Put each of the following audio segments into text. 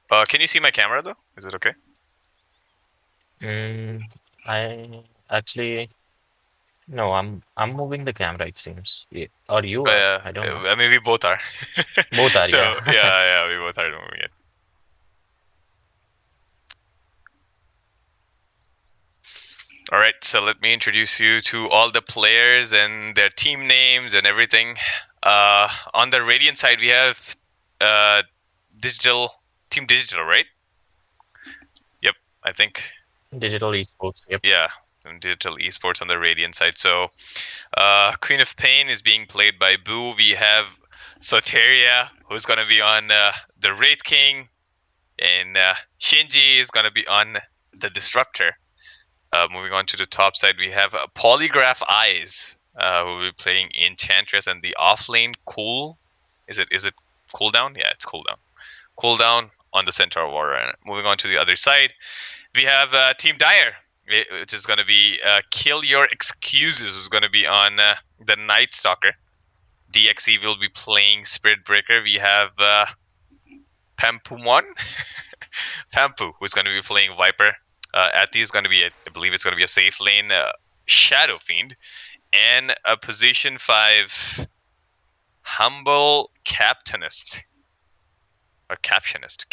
Can you see my camera though? Is it okay? I actually no. I'm moving the camera. It seems. Or you are. I don't know. I mean, we both are. Both are. So Yeah. yeah, we both are moving it. All right, so let me introduce you to all the players and their team names and everything. On the Radiant side, we have uh, Team Digital, right? Yep, I think. Digital esports. Yep. Yeah, Digital Esports on the Radiant side. So, Queen of Pain is being played by Boo. We have Soteria, who's going to be on the Wraith King, and Shinji is going to be on the Disruptor. Moving on to the top side, we have Polygraph Eyes, who will be playing Enchantress, and the off lane Cool. Is it cooldown? Yeah, it's cooldown. Cooldown on the Centaur Warrior. And moving on to the other side, we have Team Dire, which is going to be Kill Your Excuses, who's going to be on the Night Stalker. DXE will be playing Spirit Breaker. We have Pampumon, Pampu, who's going to be playing Viper. Ati is going to be, I believe it's going to be a safe lane Shadow Fiend, and a position 5 Humble Captainist, or Captionist,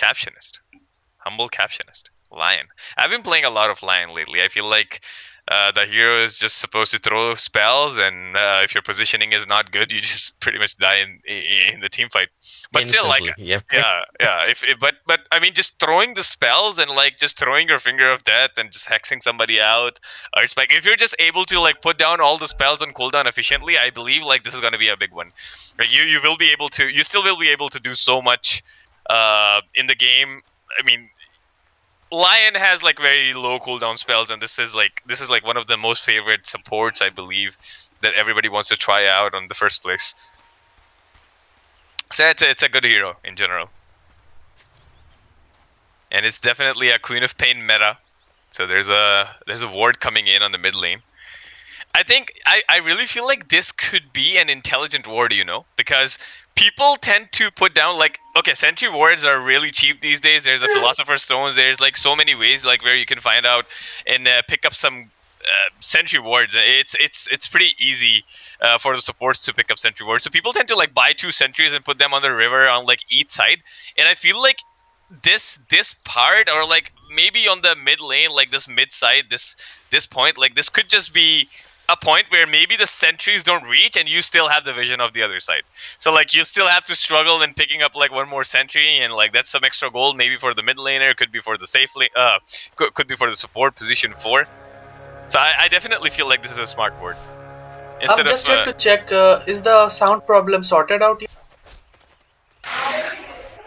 Humble Captionist, Lion. I've been playing a lot of Lion lately. I feel like the hero is just supposed to throw spells, and if your positioning is not good, you just pretty much die in the team fight. But still, like, Instantly. Yep. yeah. But I mean, just throwing the spells and like just throwing your finger of death and just hexing somebody out, or it's like if you're just able to like put down all the spells on cooldown efficiently, I believe like this is going to be a big one. Like, you will be able to, you still will be able to do so much in the game. I mean, Lion has like very low cooldown spells, and this is like one of the most favorite supports, I believe, that everybody wants to try out on the first place. So it's a good hero in general, and it's definitely a Queen of Pain meta. So there's a ward coming in on the mid lane. I think I really feel like this could be an intelligent ward, because people tend to put down like, okay, sentry wards are really cheap these days. There's a philosopher's stones. There's like so many ways like where you can find out and pick up some sentry wards. It's pretty easy for the supports to pick up sentry wards. So people tend to like buy 2 sentries and put them on the river on like each side. And I feel like this part, or like maybe on the mid lane, like this mid side, this point, like this could just be a point where maybe the sentries don't reach and you still have the vision of the other side. So like you still have to struggle in picking up like one more sentry, and like that's some extra gold maybe for the mid laner, could be for the safe lane, could be for the support position 4. So I definitely feel like this is a smart board. I'm Instead of just here to check, is the sound problem sorted out yet?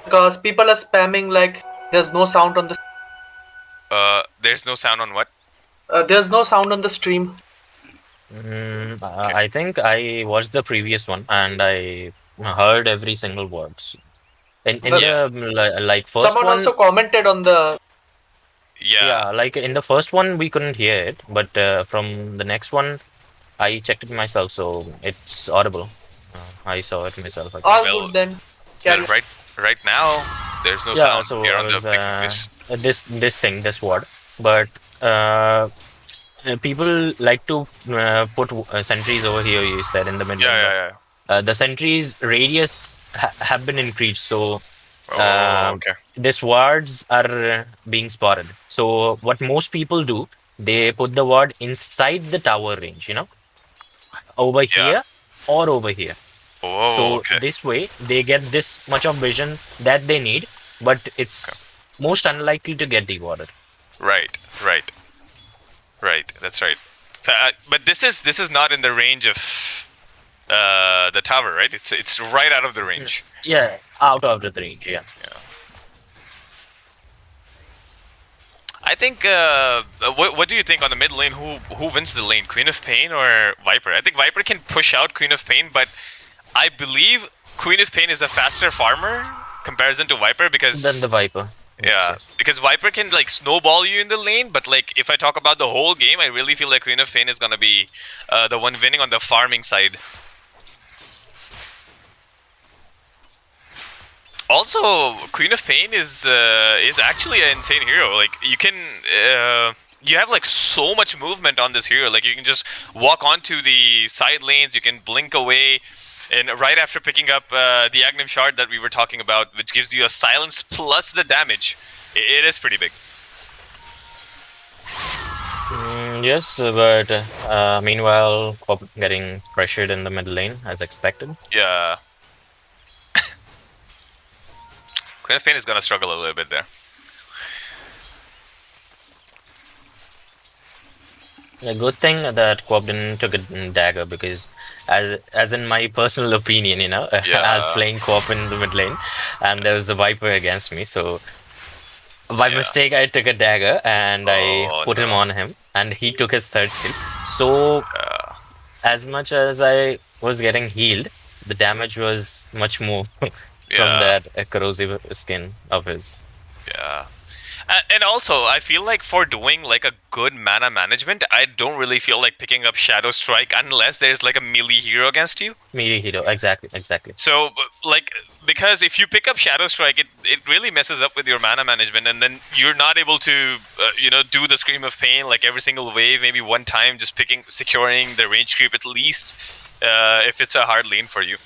Because people are spamming like there's no sound on the there's no sound on what? there's no sound on the stream. Okay. I think I watched the previous one and I heard every single word. In Well, the like first someone one, also commented on the Yeah. yeah, like in the first one we couldn't hear it, but from the next one I checked it myself, so it's audible. I saw it myself again. all Well, good then. Carry on. right now there's no Yeah, sound so here I on the was big fish. this word, but people like to put sentries over here. You said in the mid lane, but Yeah. the sentries radius have been increased, so Oh, okay. these wards are being spotted. So what most people do, they put the ward inside the tower range, over Yeah. here or over here. Oh, So okay. this way they get this much of vision that they need, but it's most unlikely to get dewarded. Right. That's right. So, but this is not in the range of the tower, right? It's right out of the range. Yeah, out of the range. Yeah. I think. What do you think on the mid lane? Who wins the lane? Queen of Pain or Viper? I think Viper can push out Queen of Pain, but I believe Queen of Pain is a faster farmer comparison to Viper, because Then the Viper. yeah, because Viper can like snowball you in the lane, but like if I talk about the whole game, I really feel like Queen of Pain is gonna be the one winning on the farming side. Also, Queen of Pain is actually an insane hero. Like you can you have like so much movement on this hero. Like you can just walk onto the side lanes. You can blink away, and right after picking up the Agnim Shard that we were talking about, which gives you a silence plus the damage, it is pretty big. Yes, but meanwhile, Quap getting pressured in the mid lane as expected. Yeah. Queen of Pain is gonna struggle a little bit there. A good thing that Quap didn't took a dagger because, as in my personal opinion, you know, I was playing Quap in the mid lane, and there was a Viper against me, so by mistake I took a dagger and I put him on him, and he took his third skill. So as much as I was getting healed, the damage was much more from that corrosive skin of his. Yeah. And also, I feel like for doing like a good mana management, I don't really feel like picking up Shadow Strike unless there's like a melee hero against you. Melee hero, exactly. So, like, because if you pick up Shadow Strike, it really messes up with your mana management, and then you're not able to, do the Scream of Pain like every single wave, maybe one time, just securing the range creep at least, if it's a hard lane for you.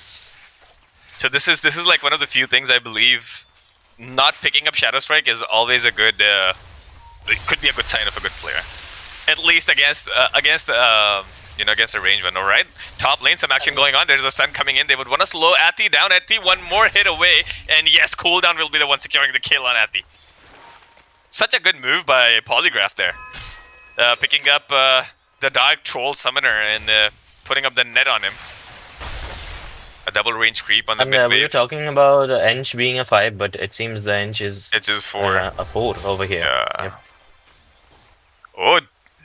So this is like one of the few things I believe. Not picking up Shadow Strike is always a good. It could be a good sign of a good player, at least against a range one. All right, top lane, some action going on. There's a stun coming in. They would want to slow Ati down. Ati, one more hit away, and yes, cooldown will be the one securing the kill on Ati. Such a good move by Polygraph there, picking up the Dark Troll Summoner and putting up the net on him. A double range creep on the mid wave. We were talking about Ench being a 5, but it seems the Ench is it's his 4. A 4 over here. Yeah. Yep. Oh,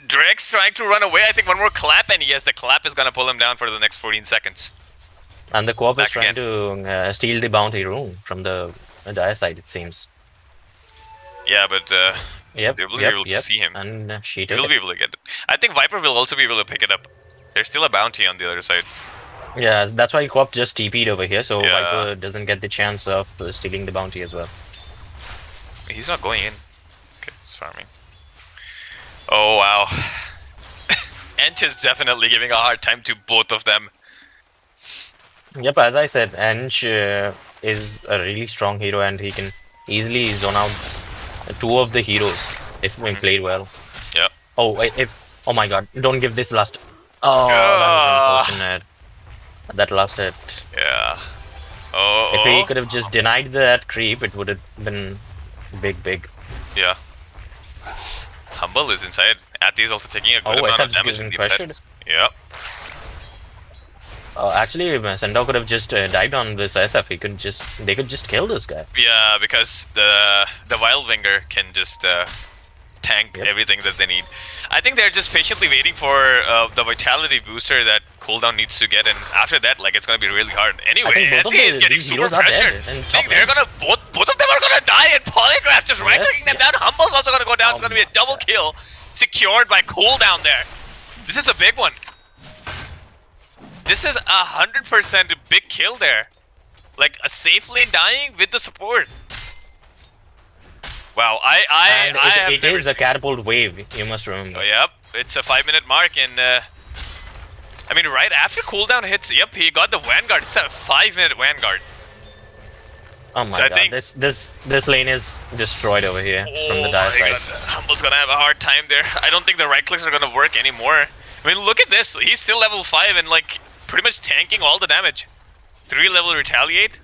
Drex trying to run away. I think one more clap, and yes, the clap is gonna pull him down for the next 14 seconds. And the Quap is trying to steal the bounty rune from the dire side, it seems. Yeah, but they will be able to see him. And she will be able to get it. I think Viper will also be able to pick it up. There's still a bounty on the other side. Yeah, that's why Quap just TP'd over here, so Viper doesn't get the chance of stealing the bounty as well. He's not going in. Okay, he's farming. Oh, wow. Ench is definitely giving a hard time to both of them. Yep, as I said, Ench is a really strong hero, and he can easily zone out 2 of the heroes if we played well. Yeah. Oh my god, don't give this last. Oh, that was unfortunate. That last hit. Yeah. If he could have just denied that creep, it would have been big. Yeah. Humble is inside. Ati is also taking a good amount of damage with the pets. Yep. Actually, Sendo could have just dived on this SF. They could just kill this guy. Yeah, because the Wildwinger can just tank everything that they need. I think they're just patiently waiting for the vitality booster that cooldown needs to get, and after that, like, it's gonna be really hard. Anyway, Ati is getting super pressured. I think they're gonna both of them are gonna die, and Polygraph just right-clicking them down. Humble's also gonna go down. It's gonna be a double kill secured by cooldown there. This is a big one. This is 100% a big kill there. Like a safe lane dying with the support. Wow, it is a catapult wave, you must remember. Oh, yep, it's a 5-minute mark, and I mean, right after cooldown hits, yep, he got the Vanguard. It's a 5-minute Vanguard. Oh my god, this lane is destroyed over here from the dire side. Humble's gonna have a hard time there. I don't think the right clicks are gonna work anymore. I mean, look at this. He's still level 5 and like pretty much tanking all the damage. 3-level retaliate.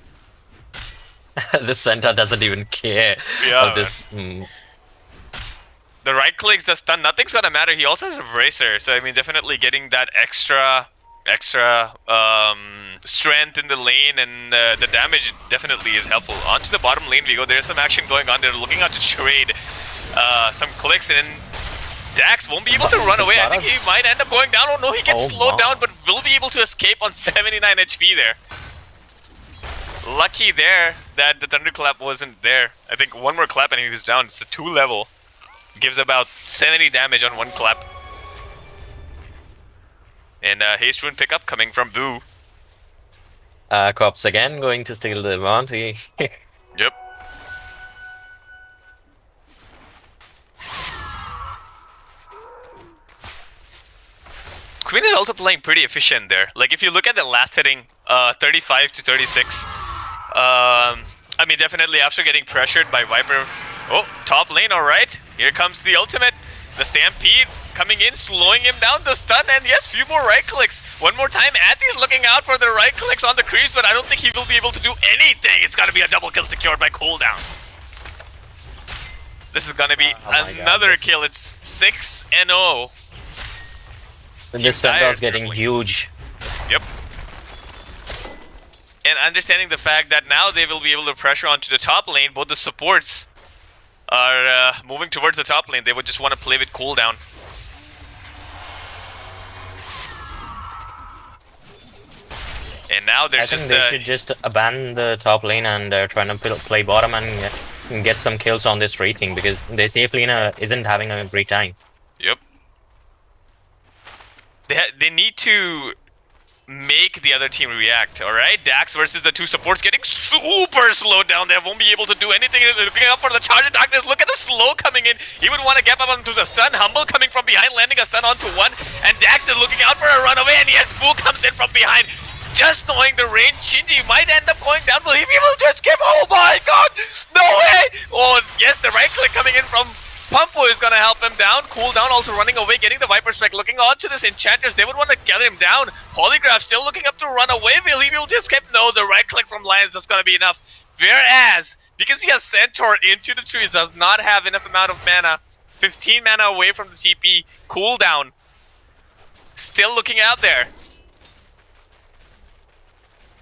The Centaur doesn't even care of this. The right clicks, the stun, nothing's gonna matter. He also has a bracer, so I mean, definitely getting that extra strength in the lane, and the damage definitely is helpful. Onto the bottom lane we go. There's some action going on. They're looking out to trade some clicks, and Dax won't be able to run away. I think he might end up going down. Oh no, he gets slowed down, but will be able to escape on 79 HP there. Lucky there that the Thunderclap wasn't there. I think one more clap and he was down. It's a 2-level. Gives about 70 damage on 1 clap. And Haste Rune pickup coming from Boo. Cops again going to steal the bounty. Yep. Queen is also playing pretty efficient there. Like if you look at the last hitting, 35 to 36. I mean, definitely after getting pressured by Viper. Oh, top lane, all right. Here comes the ultimate. The Stampede coming in, slowing him down, the stun, and yes, few more right clicks. One more time, Athi's looking out for the right clicks on the creeps, but I don't think he will be able to do anything. It's gotta be a double kill secured by cooldown. This is gonna be another kill. It's 6-0. This Centaur's getting huge. Yep. And understanding the fact that now they will be able to pressure onto the top lane, both the supports are moving towards the top lane. They would just want to play with cooldown. And now they're just... they should just abandon the top lane and trying to play bottom and get some kills on this Wraith King, because their safe laner isn't having a great time. Yep. They need to make the other team react, alright? Dax versus the two supports getting super slowed down. They won't be able to do anything. They're looking up for the charge of darkness. Look at the slow coming in. He would want to get up onto the stun. Humble coming from behind, landing a stun onto one. And Dax is looking out for a runaway. And yes, Boo comes in from behind. Just knowing the range, Shinji might end up going down. Will he be able to escape? Oh my god! No way! Oh, yes, the right click coming in from Pumpo is gonna help him down. Cooldown also running away, getting the Viper Strike. Looking on to this Enchanters, they would want to get him down. Polygraph still looking up to run away. Will he be able to escape? No, the right click from Lions is gonna be enough. Whereas, because he has Centaur into the trees, does not have enough amount of mana. 15 mana away from the TP. Cooldown. Still looking out there.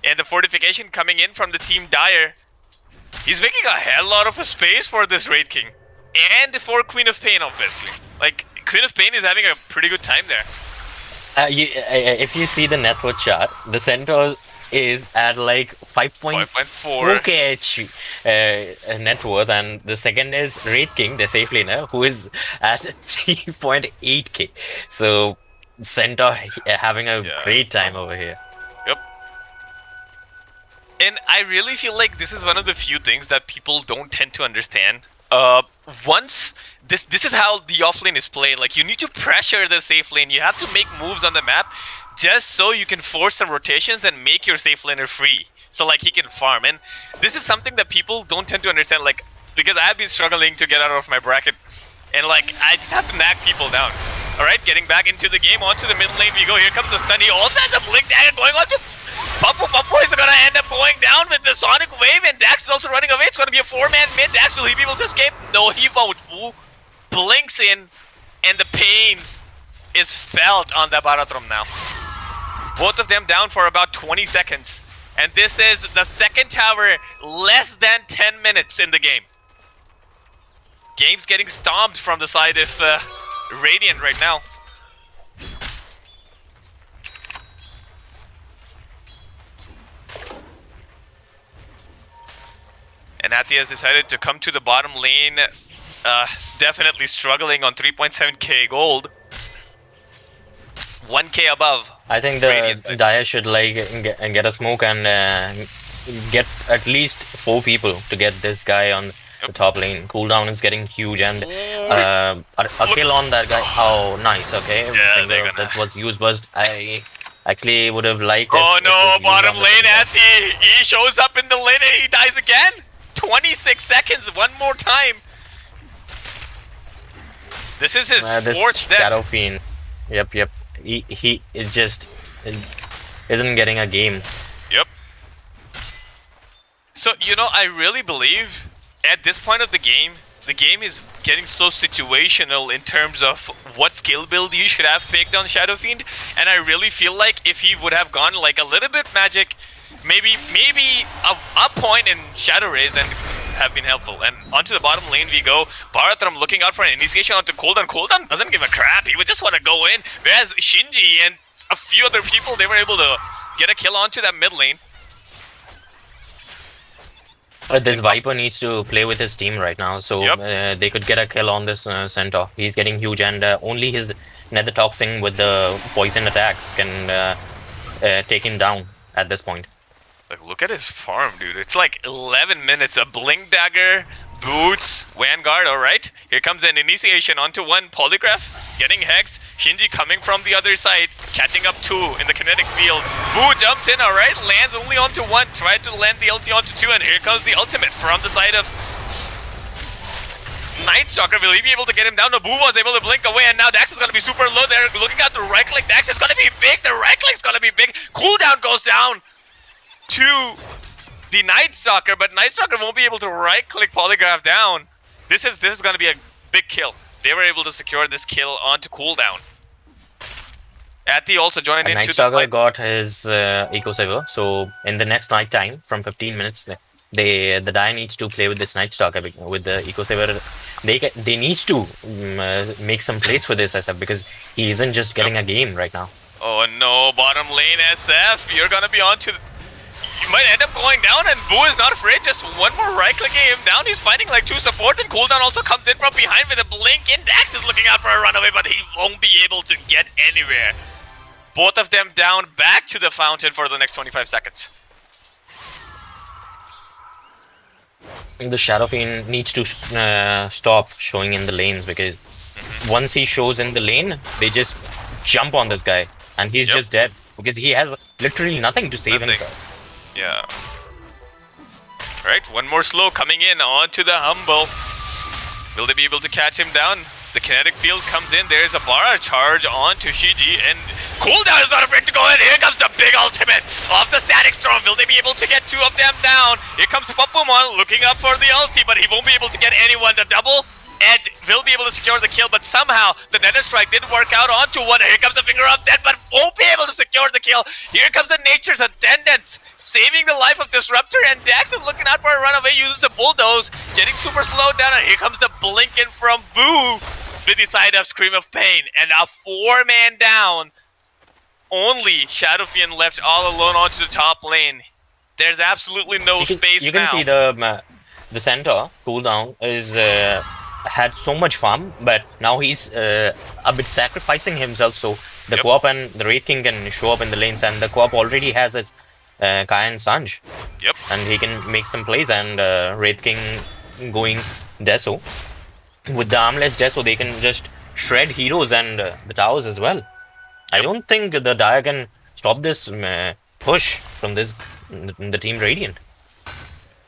And the fortification coming in from the team Dire. He's making a hell lot of a space for this Wraith King. And for Queen of Pain, obviously. Like, Queen of Pain is having a pretty good time there. If you see the net worth chart, the Centaur is at like 5.4 KH net worth, and the second is Wraith King, the safe laner, who is at 3.8k. So, Centaur having a great time over here. Yep. And I really feel like this is one of the few things that people don't tend to understand. Once this is how the offlane is played. Like, you need to pressure the safe lane. You have to make moves on the map just so you can force some rotations and make your safe laner free, so like he can farm. And this is something that people don't tend to understand, like, because I've been struggling to get out of my bracket, and like I just have to nag people down. Alright, getting back into the game, onto the mid lane we go. Here comes the stun. He also has a blink dagger going on to Pumpo is gonna end up going down with the Sonic Wave, and Dax is also running away. It's gonna be a 4-man mid. Dax, will he be able to escape? No, he won't. Woo blinks in, and the pain is felt on the Baratrum now. Both of them down for about 20 seconds. And this is the second tower, less than 10 minutes in the game. Game's getting stomped from the side of Radiant right now. And Athi has decided to come to the bottom lane. Definitely struggling on 3.7k gold. 1k above. I think the Dire should like get a smoke and get at least 4 people to get this guy on the top lane. Cooldown is getting huge, and a kill on that guy. Oh, nice. Okay, yeah, that was use burst. I actually would have liked. Oh no, bottom lane Athi. He shows up in the lane and he dies again. 26 seconds, one more time. This is his fourth death. Shadow Fiend. Yep. He just isn't getting a game. Yep. So, you know, I really believe at this point of the game is getting so situational in terms of what skill build you should have picked on Shadow Fiend, and I really feel like if he would have gone like a little bit magic, maybe a point in Shadow Rays, then have been helpful. And onto the bottom lane we go. Bharatram looking out for an initiation onto Cooldown. Cooldown doesn't give a crap. He would just want to go in. Whereas Shinji and a few other people, they were able to get a kill onto that mid lane. This Viper needs to play with his team right now, so they could get a kill on this Centaur. He's getting huge, and only his Nether Toxin with the poison attacks can take him down at this point. Like, look at his farm, dude. It's like 11 minutes. A Blink Dagger, Boots, Vanguard, alright. Here comes an initiation onto one Polygraph, getting Hex. Shinji coming from the other side, catching up 2 in the kinetic field. Boo jumps in, alright. Lands only onto 1, tried to land the ulti onto 2, and here comes the ultimate from the side of Night Stalker. Will he be able to get him down? No, Boo was able to blink away, and now Dax is going to be super low. They're looking at the right click. Dax is going to be big. The right click's going to be big. Cooldown goes down to the Night Stalker, but Night Stalker won't be able to right-click Polygraph down. This is going to be a big kill. They were able to secure this kill onto cooldown. Ati also joined into Night Stalker got his Eco Saver, so in the next night time, from 15 minutes, the Dire needs to play with this Night Stalker with the Eco Saver. They need to make some plays for this SF because he isn't just getting a game right now. Oh no, bottom lane SF, you're gonna be on to... You might end up going down, and Boo is not afraid. Just one more right-clicking him down. He's fighting like 2 support, and cooldown also comes in from behind with a blink. And Dax is looking out for a runaway, but he won't be able to get anywhere. Both of them down back to the fountain for the next 25 seconds. The Shadow Fiend needs to stop showing in the lanes because once he shows in the lane, they just jump on this guy, and he's just dead because he has literally nothing to save himself. Yeah. Right, one more slow coming in onto the Humble. Will they be able to catch him down? The kinetic field comes in. There's a Bara charge onto Shiji, and cooldown is not afraid to go in. Here comes the big ultimate of the Static Storm. Will they be able to get 2 of them down? Here comes Papumon looking up for the ulti, but he won't be able to get anyone. The double Edge will be able to secure the kill, but somehow the Nether Strike didn't work out onto one. Here comes the Finger of Death, but won't be able to secure the kill. Here comes the Nature's Attendants, saving the life of Disruptor, and Dax is looking out for a runaway, uses the Bulldoze, getting super slowed down, and here comes the blink in from Boo with the side of Scream of Pain, and now 4-man down. Only Shadow Fiend left all alone onto the top lane. There's absolutely no space now. You can see the center cooldown is had so much farm, but now he's a bit sacrificing himself so the co-op and the Wraith King can show up in the lanes, and the co-op already has its Kai and Sanj. Yep. And he can make some plays, and Wraith King going Deso. With the armless Deso, they can just shred heroes and the towers as well. I don't think the Dire can stop this push from the Team Radiant.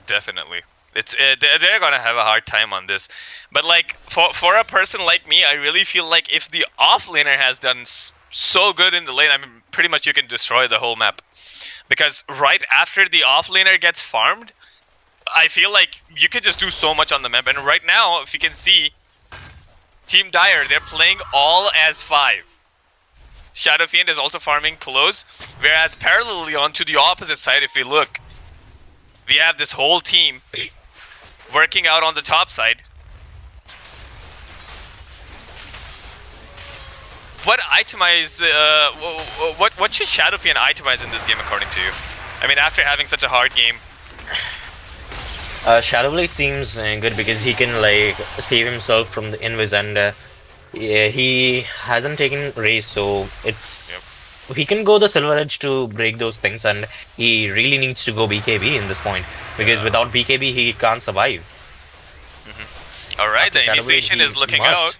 Definitely. It's they're gonna have a hard time on this, but like for a person like me, I really feel like if the offlaner has done so good in the lane, I mean, pretty much you can destroy the whole map, because right after the offlaner gets farmed, I feel like you could just do so much on the map. And right now, if you can see, Team Dire, they're playing all as 5. Shadow Fiend is also farming close, whereas parallelly onto the opposite side, if we look, we have this whole team working out on the top side. What itemize? What should Shadow Fiend itemize in this game, according to you? I mean, after having such a hard game. Shadowblade seems good because he can like save himself from the invis, and he hasn't taken race, so it's he can go the Silver Edge to break those things, and he really needs to go BKB in this point because without BKB he can't survive. Alright, the initiation is looking out.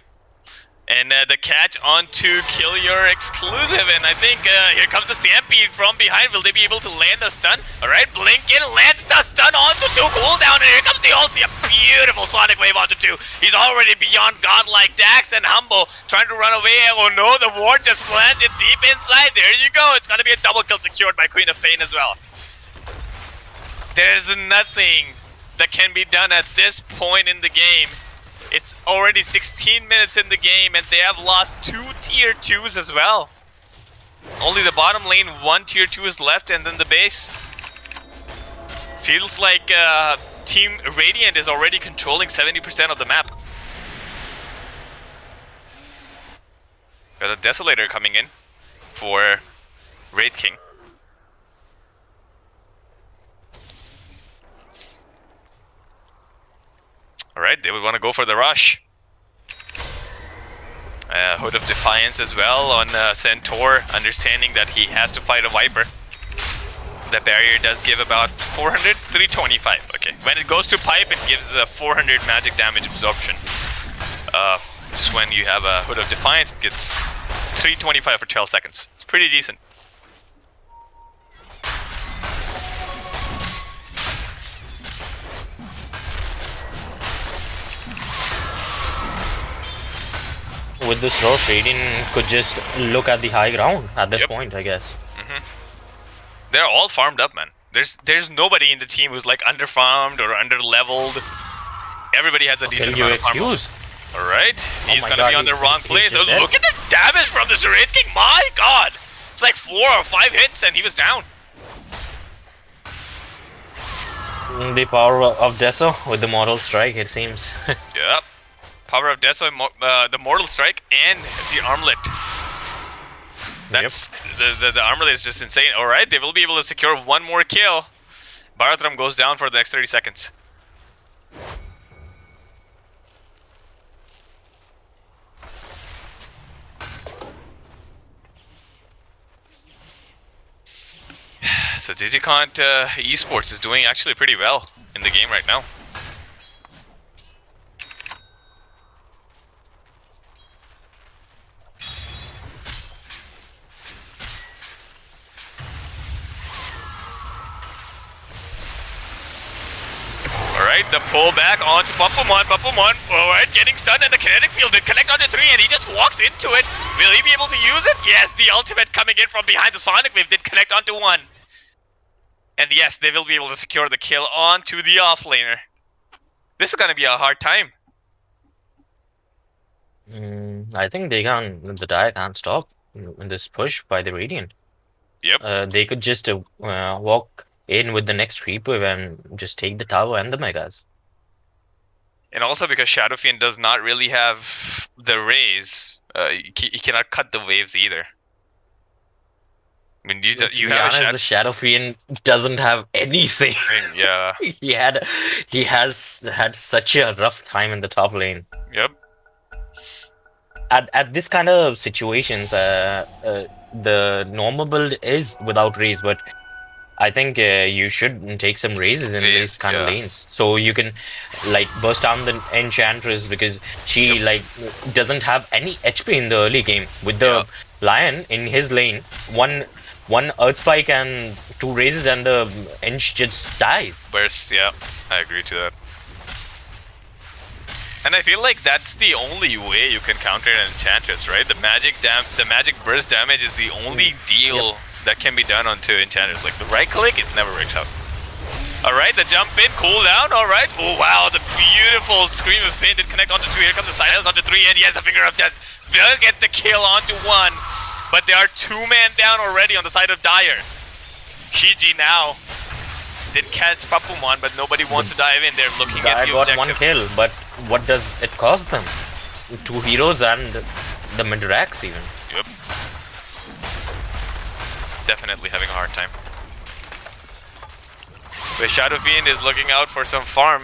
And the catch onto Kill Your Exclusive, and I think here comes the Stampede from behind. Will they be able to land a stun? Alright, Blink in, lands the stun onto 2, cooldown, and here comes the ulti, a beautiful Sonic Wave onto 2. He's already beyond godlike. Dax and Humble trying to run away. Oh no, the ward just planted deep inside. There you go. It's gonna be a double kill secured by Queen of Pain as well. There's nothing that can be done at this point in the game. It's already 16 minutes in the game, and they have lost 2 tier 2s as well. Only the bottom lane, 1 tier 2 is left, and then the base. Feels like Team Radiant is already controlling 70% of the map. Got a Desolator coming in for Wraith King. Alright, they would want to go for the rush. Hood of Defiance as well on Centaur, understanding that he has to fight a Viper. the barrier does give about 400, 325. Okay, when it goes to pipe, it gives a 400 magic damage absorption. Just when you have a Hood of Defiance, it gets 325 for 12 seconds. It's pretty decent. With this rush, Radiant could just look at the high ground at this point, I guess. They're all farmed up, man. There's nobody in the team who's like underfarmed or under-leveled. Everybody has a decent amount of farm. Alright, he's gonna be on the wrong place. Oh, look at the damage from the Wraith King! My god! It's like 4 or 5 hits and he was down. The power of Deso with the Mortal Strike, it seems. Yep. Power of Deso, the Mortal Strike, and the Armlet. That's the Armlet is just insane. Alright, they will be able to secure one more kill. Bharatram goes down for the next 30 seconds. So DigicontEsports is doing actually pretty well in the game right now. Alright, the pullback onto Papumon. Alright, getting stunned, and the kinetic field did connect onto 3, and he just walks into it. Will he be able to use it? Yes, the ultimate coming in from behind the Sonic Wave did connect onto 1. And yes, they will be able to secure the kill onto the offlaner. This is gonna be a hard time. I think the Dire can't stop in this push by the Radiant. Yep. They could just walk in with the next creeper and just take the tower and the megas. And also because Shadow Fiend does not really have the raise, he cannot cut the waves either. I mean, you have the Shadow Fiend doesn't have anything. Yeah. he has had such a rough time in the top lane. Yep. At this kind of situations, the normal build is without raise, but I think you should take some raises in these kind of lanes, so you can like burst down the Enchantress, because she like doesn't have any HP in the early game. With the Lion in his lane, one Earth Spike and 2 raises, and the Ench just dies. Bursts, yeah, I agree to that. And I feel like that's the only way you can counter an Enchantress, right? The magic burst damage is the only deal that can be done onto Enchanters. Like the right click, it never works out. Alright, the jump in, cooldown, alright. Oh wow, the beautiful Scream of Pain did connect onto 2. Here comes the silence onto 3, and yes, the Finger of Death will get the kill onto 1. But there are 2 men down already on the side of Dire. Shiji now did catch Papumon, but nobody wants to dive in. They're looking at the objectives. Got 1 kill, but what does it cost them? 2 heroes and the Midrax even. Yep. Definitely having a hard time. But Shadow Fiend is looking out for some farm.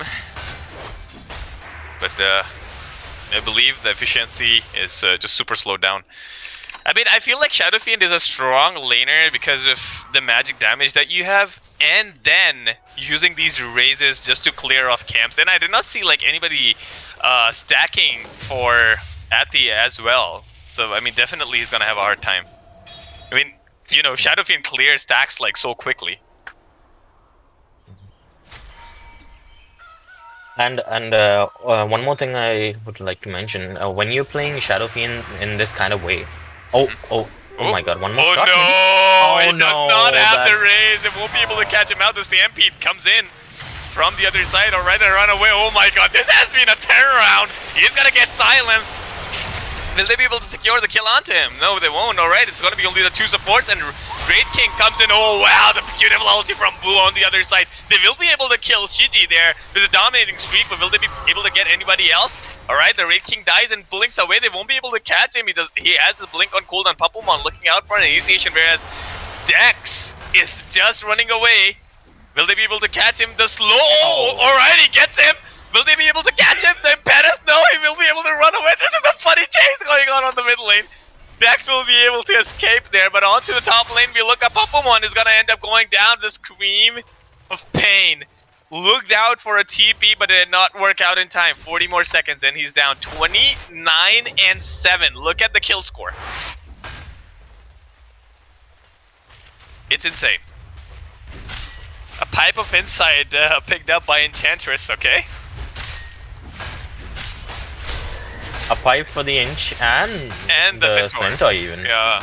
But I believe the efficiency is just super slowed down. I mean, I feel like Shadow Fiend is a strong laner because of the magic damage that you have, and then using these raises just to clear off camps. And I did not see like anybody stacking for Ati as well. So I mean, definitely he's gonna have a hard time. I mean, you know, Shadow Fiend clears stacks like so quickly. And one more thing I would like to mention: when you're playing Shadow Fiend in this kind of way. Oh my god, one more shot. No, it does not have the raise. It won't be able to catch him out. The Stampede comes in from the other side. Alright, and run away. Oh my god, this has been a turnaround. He's gonna get silenced. Will they be able to secure the kill onto him? No, they won't. Alright, it's gonna be only the 2 supports, and Wraith King comes in. Oh wow, the beautiful ulti from Boo on the other side. They will be able to kill Shiji there with a dominating streak, but will they be able to get anybody else? Alright, the Wraith King dies and blinks away. They won't be able to catch him. He has his blink on cooldown. Papumon looking out for an initiation, whereas Dex is just running away. Will they be able to catch him? The slow. Alright, he gets him. Will they be able to catch him? The Impetus? No, he will be able to run away. This is a funny chase going on the mid lane. Dex will be able to escape there, but onto the top lane we look up. Pokemon is gonna end up going down the Scream of Pain. Looked out for a TP, but it did not work out in time. 40 more seconds, and he's down 29-7. Look at the kill score. It's insane. A Pipe of Insight picked up by Enchantress, okay? A pipe for the inch and the centaur even. Yeah.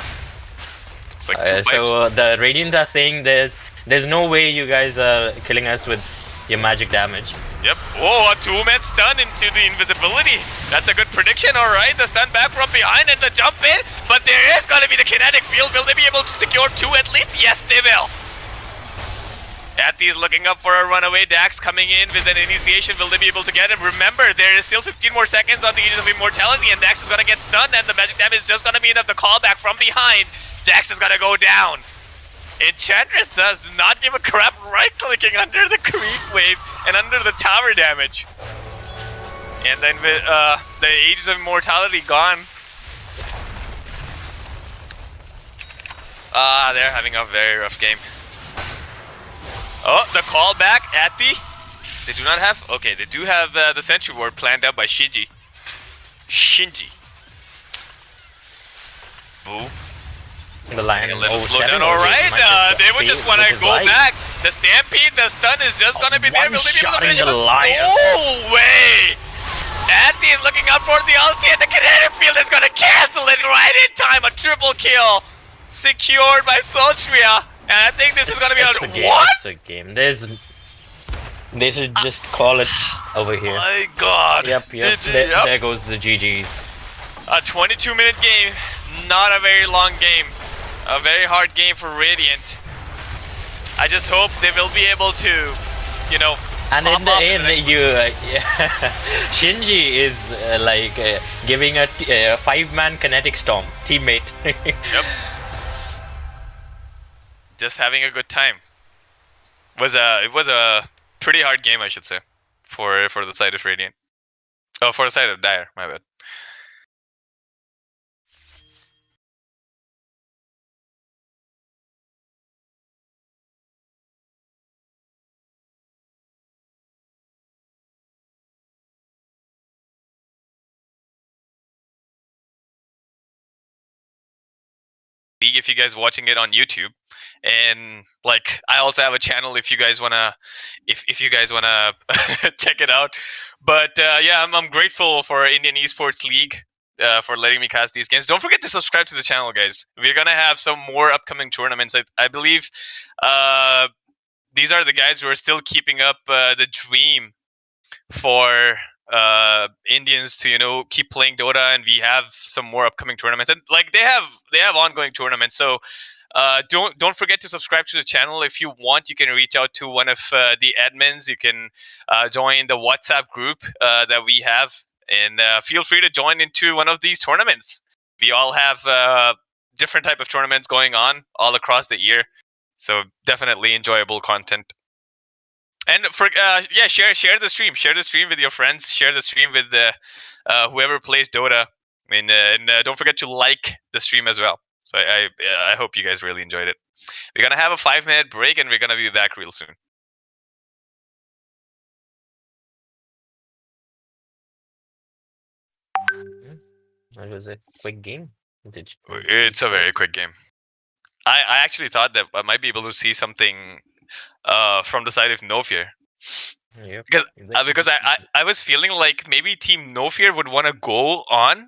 It's like two so the Radiant are saying there's no way you guys are killing us with your magic damage. Yep. Oh, a two-man stun into the invisibility. That's a good prediction, alright. The stun back from behind and the jump in. But there is going to be the kinetic field. Will they be able to secure two at least? Yes, they will. Athy is looking up for a runaway. Dax coming in with an initiation. Will they be able to get him? Remember, there is still 15 more seconds on the Aegis of Immortality, and Dax is going to get stunned, and the magic damage is just going to be enough. The callback from behind. Dax is going to go down. Enchantress does not give a crap, right-clicking under the creep wave and under the tower damage. And then with the Aegis of Immortality gone. They're having a very rough game. Oh, the callback at they do not have, okay, they do have the Sentry Ward planned out by Shinji. Boo. The line a little slow down, alright, they would just want to go back. The Stampede, the stun is just going to be there. Will they be able to finish it? No way! Athy is looking up for the ulti, and the kinetic field is going to cancel it right in time. A triple kill secured by Soltria. And I think this is gonna be a game. What? It's a game. They should just call it over here. My God. Yep. There goes the GGs. A 22-minute game, not a very long game. A very hard game for Radiant. I just hope they will be able to, you know. And in the end, Shinji is giving a 5-man kinetic storm teammate. Yep. Just having a good time. It was a pretty hard game, I should say, for the side of Radiant. Oh, for the side of Dire, my bad. If you guys watching it on YouTube, and like I also have a channel if you guys wanna check it out. But yeah, I'm grateful for Indian Esports League for letting me cast these games. Don't forget to subscribe to the channel, guys. We're gonna have some more upcoming tournaments. I believe these are the guys who are still keeping up the dream for Indians to keep playing Dota, and we have some more upcoming tournaments, and like they have ongoing tournaments. So don't forget to subscribe to the channel. If you want, you can reach out to one of the admins. You can join the WhatsApp group that we have, and feel free to join into one of these tournaments. We all have different type of tournaments going on all across the year, so definitely enjoyable content. And for share the stream. Share the stream with your friends. Share the stream with whoever plays Dota. And don't forget to like the stream as well. So I hope you guys really enjoyed it. We're gonna have a 5-minute break, and we're gonna be back real soon. It was a quick game. It's a very quick game. I actually thought that I might be able to see something from the side of No Fear. Yep. Because I was feeling like maybe Team No Fear would want to go on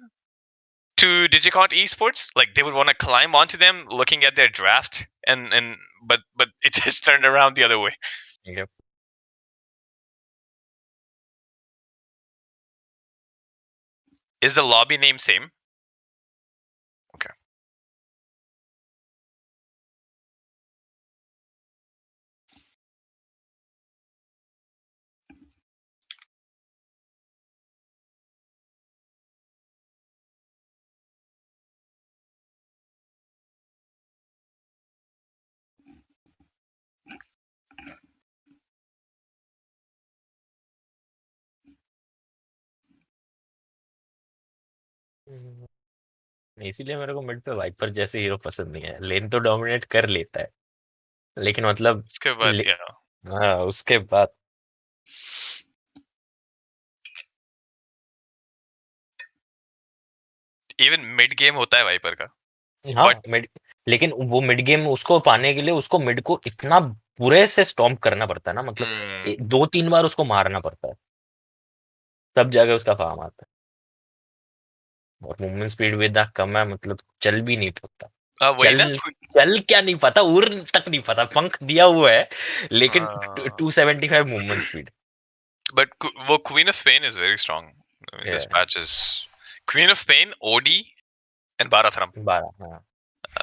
to DigicontEsports, like they would want to climb onto them, looking at their draft, but it just turned around the other way. Yep. Is the lobby name same? Okay. इसीलिए मेरे को mid पे wiper जैसे hero पसंद नहीं है। लेन तो dominate कर लेता है, लेकिन मतलब उसके बाद या हाँ उसके बाद इवन मिड गेम होता है वाइपर का, हाँ बट मिड, लेकिन वो मिड गेम उसको पाने के लिए उसको मिड को इतना बुरे से स्टॉम्प करना पड़ता है ना, मतलब 2-3 बार उसको मारना पड़ता है, तब जाके उसका फार्म आता है। और मूवमेंट स्पीड भी इतना कम है, मतलब चल भी नहीं सकता। वही चल ना। चल क्या नहीं पता, उड़ तक नहीं पता, पंख दिया हुआ है लेकिन 275 मूवमेंट स्पीड। बट वो Queen of Pain is very strong in this patches. Queen of Pain, OD and बाराथरम 12 हाँ।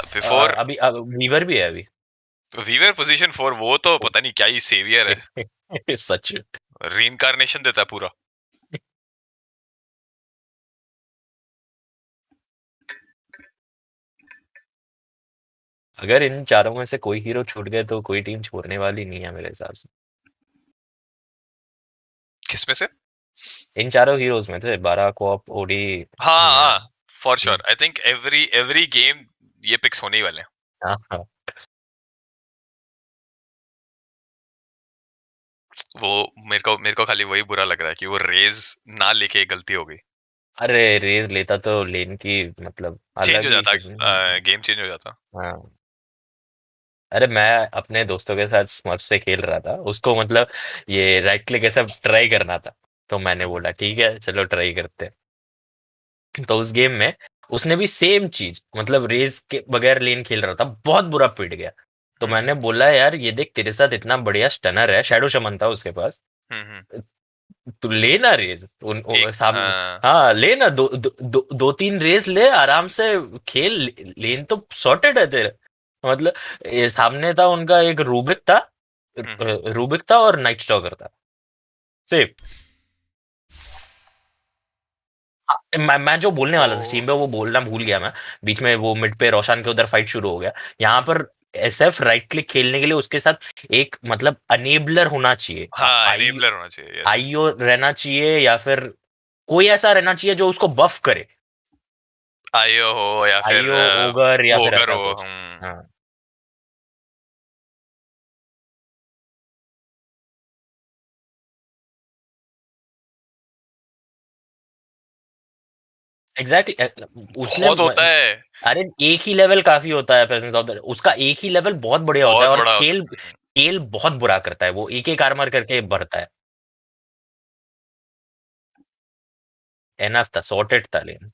बिफोर अभी वीवर भी है अभी। वीवर पोजीशन 4, वो तो पता नहीं क्या ही सेवियर है, सच। रीइंकार्नेशन देता है पूरा। अगर इन चारों में से कोई हीरो छूट गए तो कोई टीम छोड़ने वाली नहीं है मेरे हिसाब से। किसमें से? इन चारों हीरोज में थे 12 कॉप ओडी। हाँ हाँ, for sure. I think every game ये पिक्स होने ही वाले हैं। हाँ हाँ। वो मेरे को खाली वही बुरा लग रहा है कि वो रेज ना लेके गलती हो गई। अरे रेज लेता तो लेन की मतलब चेंज अलग हो ही जाता, कुछ नहीं। गेम चेंज हो जाता। हाँ। अरे मैं अपने दोस्तों के साथ स्मर्फ से खेल रहा था, उसको मतलब ये राइट क्लिक ऐसा ट्राई करना था, तो मैंने बोला ठीक है चलो ट्राई करते हैं। तो उस गेम में उसने भी सेम चीज, मतलब रेस के बगैर लेन खेल रहा था, बहुत बुरा पिट गया। तो हम्म मैंने बोला यार ये देख तेरे साथ इतना बढ़िया स्टनर है, शैडो शमन था उसके पास, हम्म। तू लेना रेस एक सामने। हाँ लेना दो तीन रेस ले आराम से खेल, लेन तो सॉर्टेड है तेरा। मतलब ये सामने था उनका एक रूबिक था, हम्म। रूबिक था और नाइट स्टॉकर था, सेम। हाँ, मैं जो बोलने वो वाला था स्टीम पे वो बोलना भूल गया मैं, बीच में वो मिड पे रोशन के उधर फाइट शुरू हो गया। यहाँ पर एसएफ राइट क्लिक खेलने के लिए उसके साथ एक मतलब अनेबलर होना चाहिए, हाँ, आई एनेबलर होना चाहिए, यस। आईओ रहना चाहिए, या फिर कोई ऐसा रहना चाहिए जो उसको बफ करे, आईओ हो या फिर आईओ ओगर या फिर ओगर ऐसा हो। कुछ। हाँ एग्जैक्टली उसने बहुत होता है, अरे एक ही लेवल काफी होता है प्रेजेंस ऑफ द, उसका एक ही लेवल बहुत बढ़िया होता है, बहुत और बड़ा होता स्केल है। स्केल बहुत बुरा करता है, वो एक एक आर्मर करके बढ़ता है। एनफ था, सॉर्टेड था लेकिन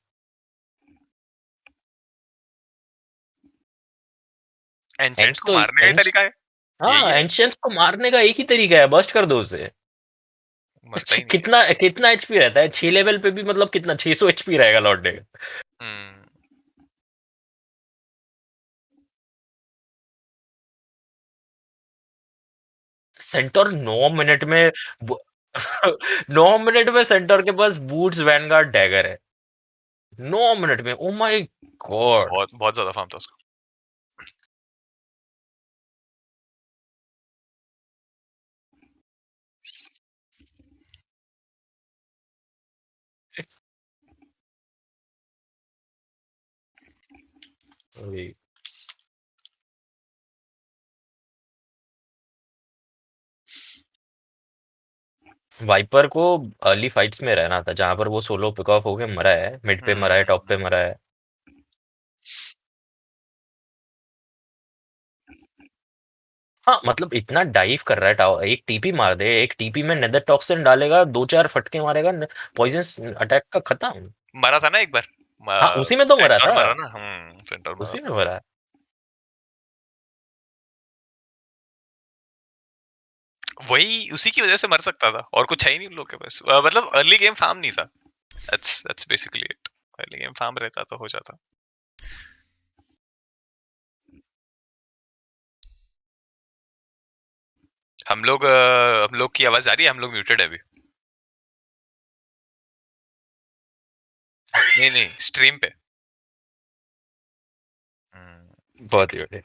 एंशंट्स एंड्स को तो मारने का ही एंड्स, तरीका है, यही हाँ है। एंशियंट को मारने का एक ही तरीका है, बस्ट कर दो उसे। मरता ही नहीं है। कितना कितना एचपी रहता है 6 लेवल पे भी, मतलब कितना 600 एचपी रहेगा लौटने का। हम्म। सेंटर 9 मिनट में 9 मिनट में सेंटर के पास बूट्स वैनगार्ड डैगर है, 9 मिनट में, ओ माय गॉड। बहुत बहुत ज्यादा फार्म था उसका। वाइपर को अर्ली फाइट्स में रहना था, जहां पर वो सोलो पिक ऑफ होके मरा है, मिड पे मरा है, टॉप पे हम्म। मरा है। हाँ मतलब इतना डाइव कर रहा है, एक टीपी मार दे, एक टीपी में नेदर टॉक्सिन डालेगा, 2-4 फटके मारेगा, पॉइजन अटैक का खत्म। मरा था ना एक बार, हाँ उसी में तो मरा सेंटोर था, मरा ना, सेंटोर मरा उसी में था। मरा। वही उसी की वजह से मर सकता था, और कुछ है ही नहीं उन लोग के पास। मतलब अर्ली गेम फार्म नहीं था। That's basically it. Early game farm रहता तो हो जाता। हम लोग की आवाज आ रही है? हम लोग म्यूटेड है अभी? नहीं नहीं, स्ट्रीम पे। हम्म। बहुत ही बढ़िया।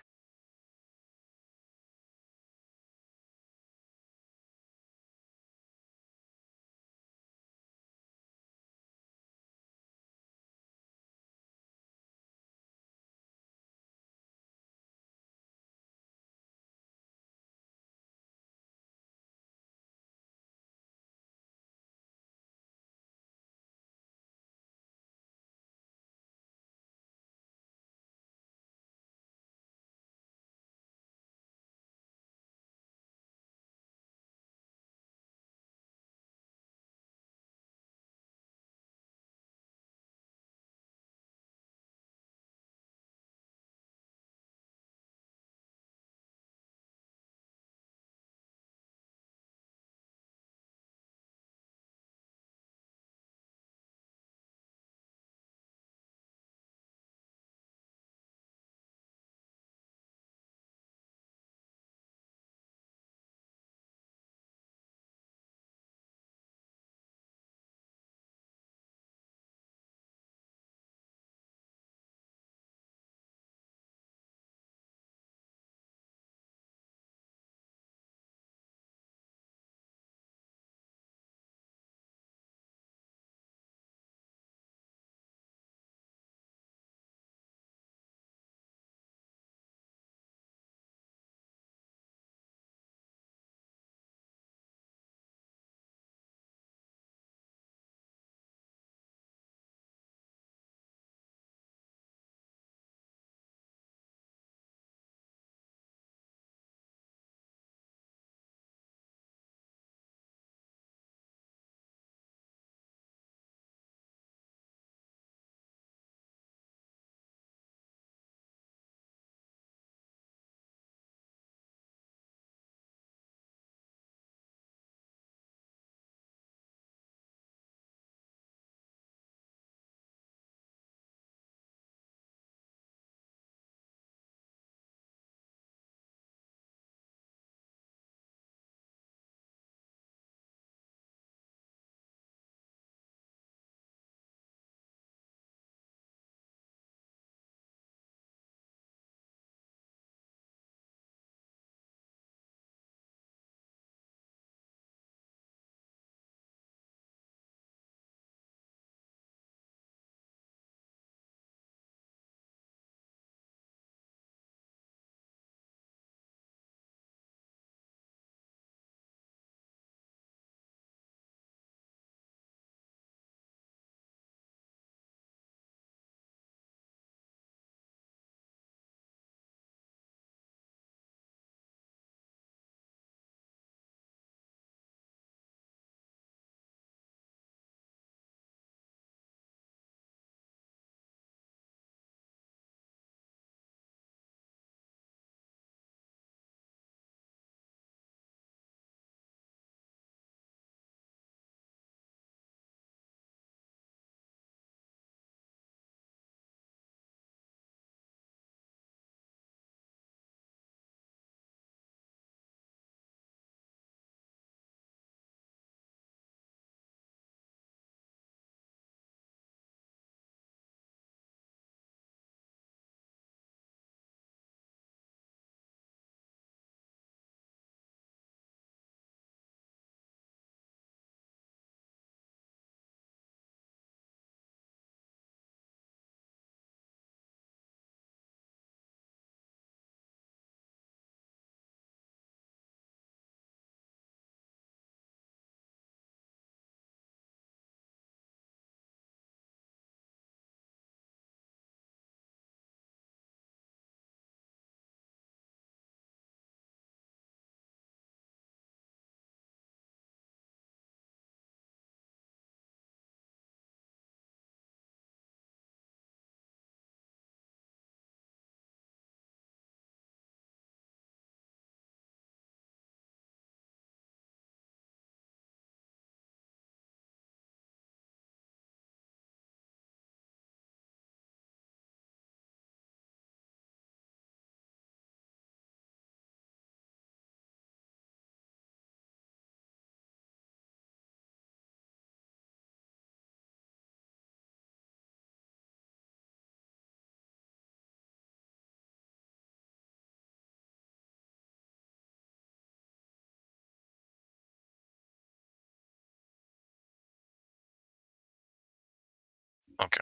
Okay.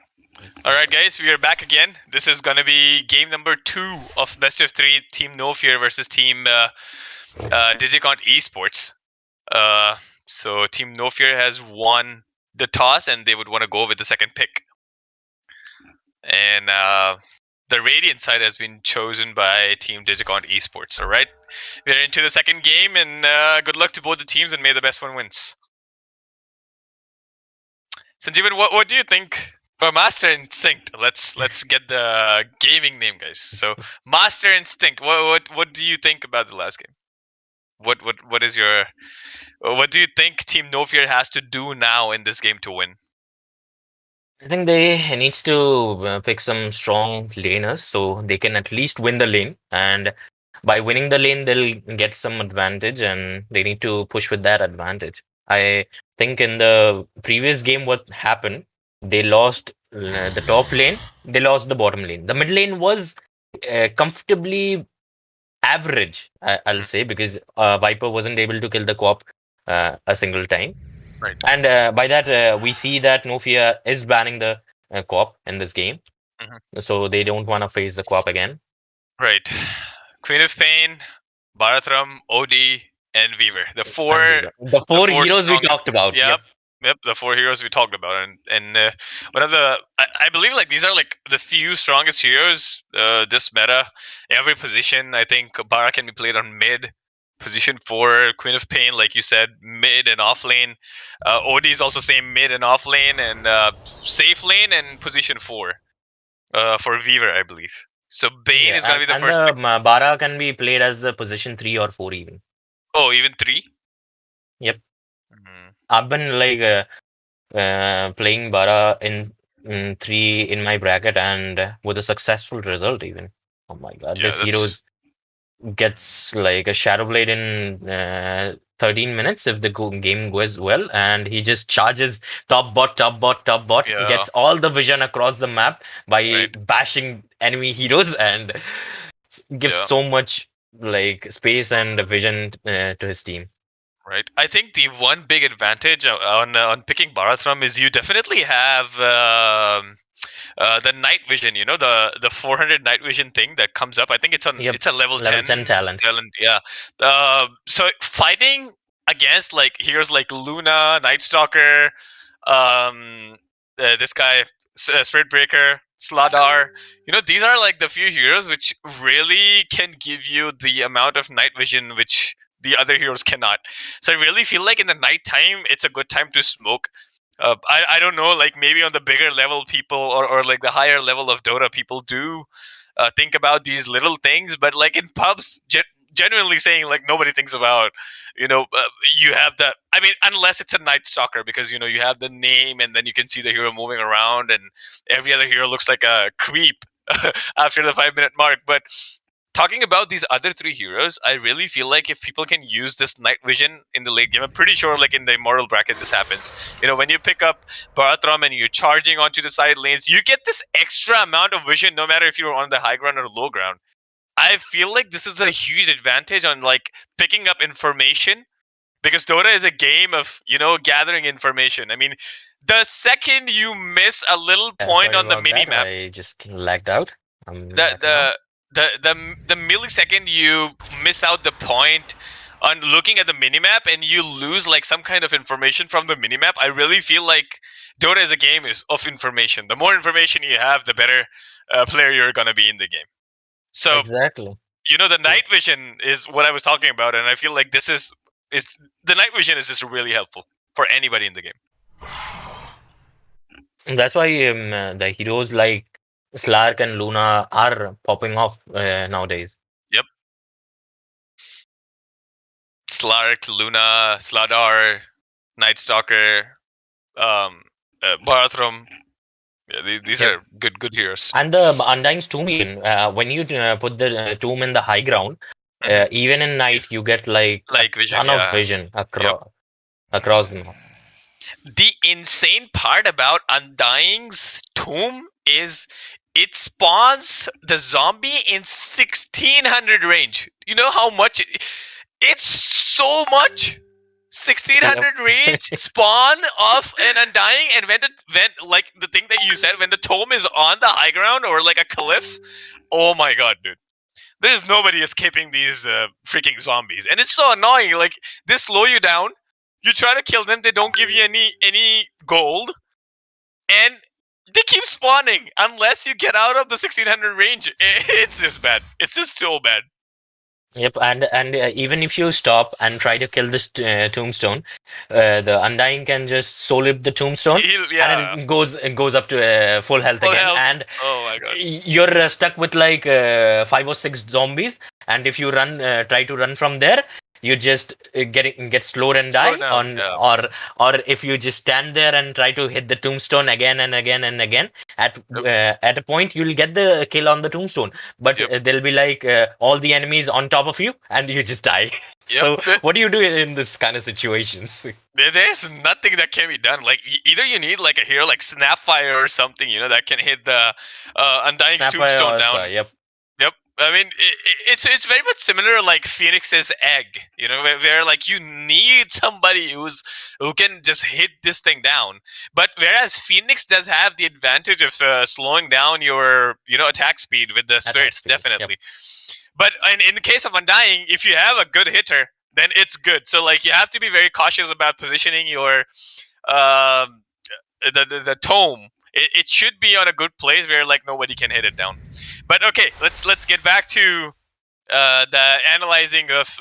All right, guys, we are back again. This is gonna be game number 2 of best of 3. Team No Fear versus Team DigicontEsports. So Team No Fear has won the toss, and they would want to go with the second pick. And the Radiant side has been chosen by Team DigicontEsports. All right, we're into the second game, and good luck to both the teams, and may the best one wins. Sanjeevan, what do you think? Or Master Instinct. Let's get the gaming name, guys. So Master Instinct. What do you think about the last game? What is your what do you think Team No Fear has to do now in this game to win? I think they needs to pick some strong laners so they can at least win the lane, and by winning the lane they'll get some advantage, and they need to push with that advantage. I think in the previous game what happened, they lost the top lane, they lost the bottom lane. The mid lane was comfortably average, I'll say, because Viper wasn't able to kill the co-op a single time. Right. And by that, we see that Nofia is banning the co-op in this game. So they don't want to face the co-op again. Right. Queen of Pain, Bharatram, OD, and Weaver. The four heroes we talked about. Yep, the 4 heroes we talked about, and one of the I believe like these are like the few strongest heroes this meta. Every position I think Bara can be played on mid. Position 4, Queen of Pain, like you said, mid and off lane. OD is also same mid and off lane, and safe lane and position 4 for Weaver, I believe. So Bane is gonna be the first. And the Bara can be played as the position 3 or 4 even. Oh, even 3? Yep. I've been like playing Bara in 3 in my bracket, and with a successful result even. Oh my god, this hero gets like a Shadow Blade in 13 minutes if the game goes well, and he just charges top bot, gets all the vision across the map by bashing enemy heroes, and gives so much like space and vision to his team. Right. I think the one big advantage on picking Bharatram is you definitely have the night vision. You know, the 400 night vision thing that comes up. I think it's it's a level 10 talent. Yeah. So fighting against like heroes like Luna, Night Stalker, this guy Spirit Breaker, Sladar. You know, these are like the few heroes which really can give you the amount of night vision which the other heroes cannot. So I really feel like in the nighttime, it's a good time to smoke. I don't know, like maybe on the bigger level people or like the higher level of Dota people do think about these little things, but like in pubs, genuinely saying like nobody thinks about, you have that. I mean, unless it's a Night Stalker, because you have the name and then you can see the hero moving around, and every other hero looks like a creep after the 5-minute mark. But talking about these other 3 heroes, I really feel like if people can use this night vision in the late game, I'm pretty sure like in the Immortal bracket this happens. When you pick up Bharatram and you're charging onto the side lanes, you get this extra amount of vision no matter if you're on the high ground or low ground. I feel like this is a huge advantage on like picking up information, because Dota is a game of, gathering information. I mean, the second you miss a little point on the mini map, I just lagged out. The millisecond you miss out the point on looking at the minimap and you lose like some kind of information from the minimap, I really feel like Dota as a game is of information. The more information you have, the better player you're going to be in the game. So exactly, the night vision is what I was talking about, and I feel like this is the night vision is just really helpful for anybody in the game. And that's why the heroes like Slark and Luna are popping off nowadays. Yep. Slark, Luna, Sladar, Night Stalker, Bharatram. Yeah, these are good heroes. And the Undying's tomb, even when you put the tomb in the high ground, even in night, you get like a ton of vision across the map. The insane part about Undying's tomb is it spawns the zombie in 1600 range. You know how much? It's so much. 1600 range spawn of an Undying, and when like the thing that you said, when the tome is on the high ground or like a cliff, oh my god, dude. There's nobody escaping these freaking zombies, and it's so annoying. Like, they slow you down. You try to kill them, they don't give you any gold, and they keep spawning unless you get out of the 1600 range. It's just bad. It's just so bad. Yep, and even if you stop and try to kill this tombstone, the Undying can just soul the tombstone, Yeah. and it goes up to full health Full again, health. and Oh my god. you're stuck with like 5 or 6 zombies, and if you try to run from there, you just get slowed and Slow die down. on, Yeah. or if you just stand there and try to hit the tombstone again and again and again, at a point you'll get the kill on the tombstone, but Yep. there'll be like all the enemies on top of you and you just die. Yep. So what do you do in this kind of situations? There's nothing that can be done. Like, either you need like a hero like Snapfire or something, that can hit the Undying's Snapfire tombstone also, down. yep. Yep. I mean, it's very much similar like Phoenix's egg, where like you need somebody who can just hit this thing down. But whereas Phoenix does have the advantage of slowing down your attack speed with the spirits, Speed, yep. definitely. But in the case of Undying, if you have a good hitter, then it's good. So like, you have to be very cautious about positioning your um, the tome. It should be on a good place where like nobody can hit it down. But okay, let's get back to the analyzing of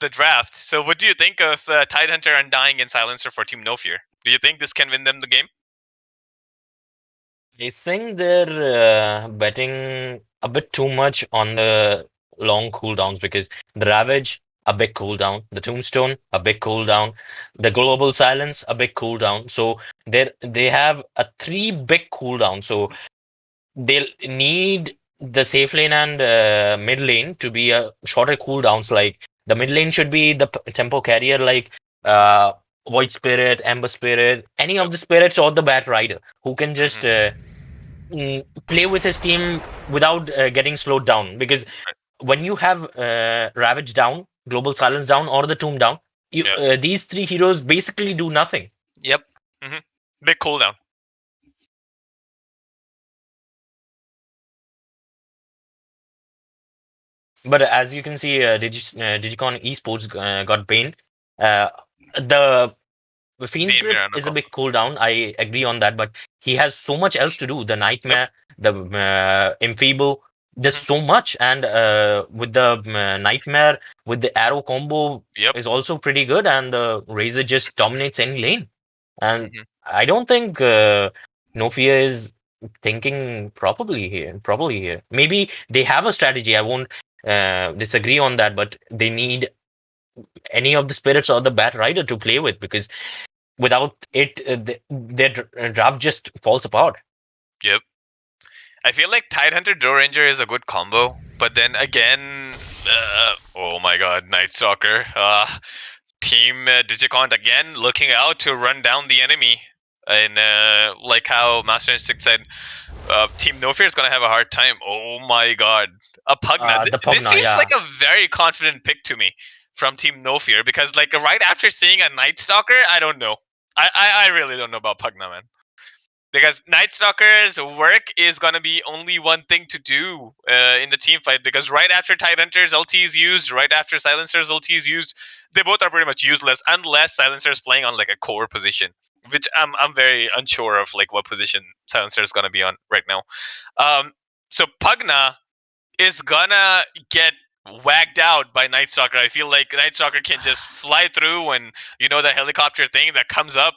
the draft. So what do you think of Tidehunter, Undying, and Silencer for Team No Fear? Do you think this can win them the game? I think they're betting a bit too much on the long cooldowns, because the Ravage, a big cooldown, the Tombstone, a big cooldown, the Global Silence, a big cooldown. So they have a 3 big cooldown. So they'll need the safe lane and mid lane to be a shorter cooldowns. Like, the mid lane should be the tempo carrier, like uh, Void Spirit, Ember Spirit, any of the spirits, or the Bat Rider, who can just play with his team without getting slowed down. Because when you have Ravage down, Global Silence down, or the Tomb down, these 3 heroes basically do nothing. Yep. Mm-hmm. Big cooldown. But as you can see, DigicontEsports got banned. The Fiend's Grip is a big cooldown. I agree on that, but he has so much else to do. The Nightmare, the Enfeeble, there's so much. And with the Nightmare, with the arrow combo, is also pretty good. And the Razor just dominates any lane. And I don't think No Fear is thinking properly here. Maybe they have a strategy. I won't disagree on that, but they need any of the spirits or the Bat Rider to play with, because without it, their draft just falls apart. Yep. I feel like Tidehunter Door Ranger is a good combo, but then again, oh my god, Night Stalker. Team Digicont again looking out to run down the enemy. And like how Master Instinct said, Team No Fear is going to have a hard time. Oh my god. A Pugna. This seems like a very confident pick to me from Team No Fear, because like right after seeing a Night Stalker, I don't know. I really don't know about Pugna, man. Because Night Stalker's work is going to be only one thing to do in the team fight. Because right after Tidehunter's ulti is used, right after Silencer's ulti is used, they both are pretty much useless unless Silencer's playing on like a core position, which I'm very unsure of, like what position Silencer's going to be on right now. So Pugna is gonna get whacked out by Night Stalker. I feel like Night Stalker can just fly through, and the helicopter thing that comes up.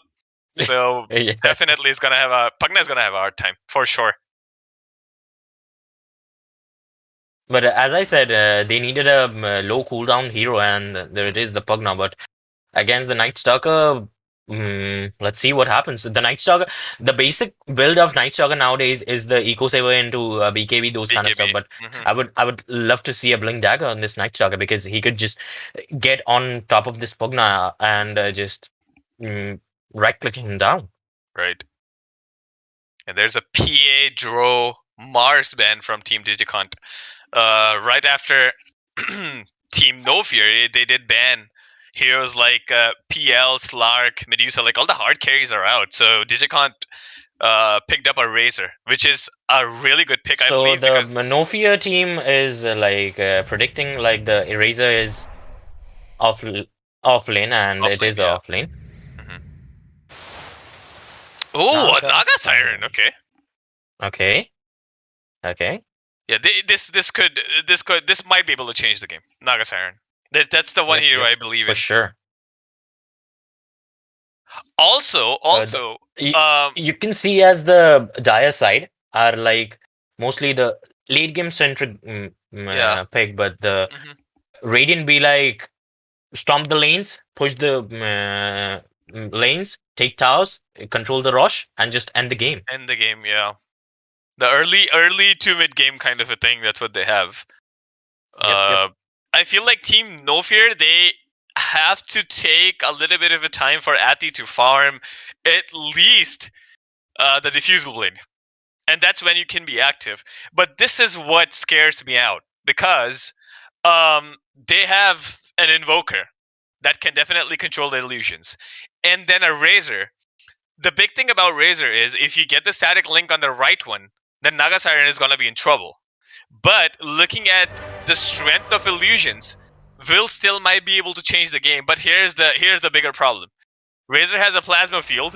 So definitely Pugna is gonna have a hard time for sure. But as I said, they needed a low cooldown hero, and there it is, the Pugna. But against the Night Stalker, let's see what happens. The Night Stalker, the basic build of Night Stalker nowadays is the Eco Saver into BKB, those kind of stuff. But I would love to see a Blink Dagger on this Night Stalker, because he could just get on top of this Pugna and just right click him down. Right. And there's a PA Dro Mars ban from Team Digicont. Right after Team No Fear, they did ban heroes like PL, Slark, Medusa, like all the hard carries are out. So Digicont picked up a Razor, which is a really good pick, I So believe, the because Manofia team is predicting like the Eraser is off lane, and it offlane, is yeah. off lane. Oh, a Naga Naga Siren. Siren. Okay. Okay. Okay. Yeah, this might be able to change the game. Naga Siren. That's the one Yep, hero yep, I believe for in. sure. Also, You can see as the dire side are like mostly the late game centric yeah. pick, but the hmm Radiant be like stomp the lanes, push the lanes, take towers, control the rush, and just end the game. End the game, yeah. The early to mid game kind of a thing. That's what they have. Yep. I feel like Team No Fear, they have to take a little bit of a time for Ati to farm at least the diffusal lane. And that's when you can be active. But this is what scares me out, because they have an invoker that can definitely control the illusions, and then a Razor. The big thing about Razor is if you get the static link on the right one, then Naga Siren is going to be in trouble. But looking at the strength of illusions, Will still might be able to change the game. But here's the bigger problem. Razor has a plasma field,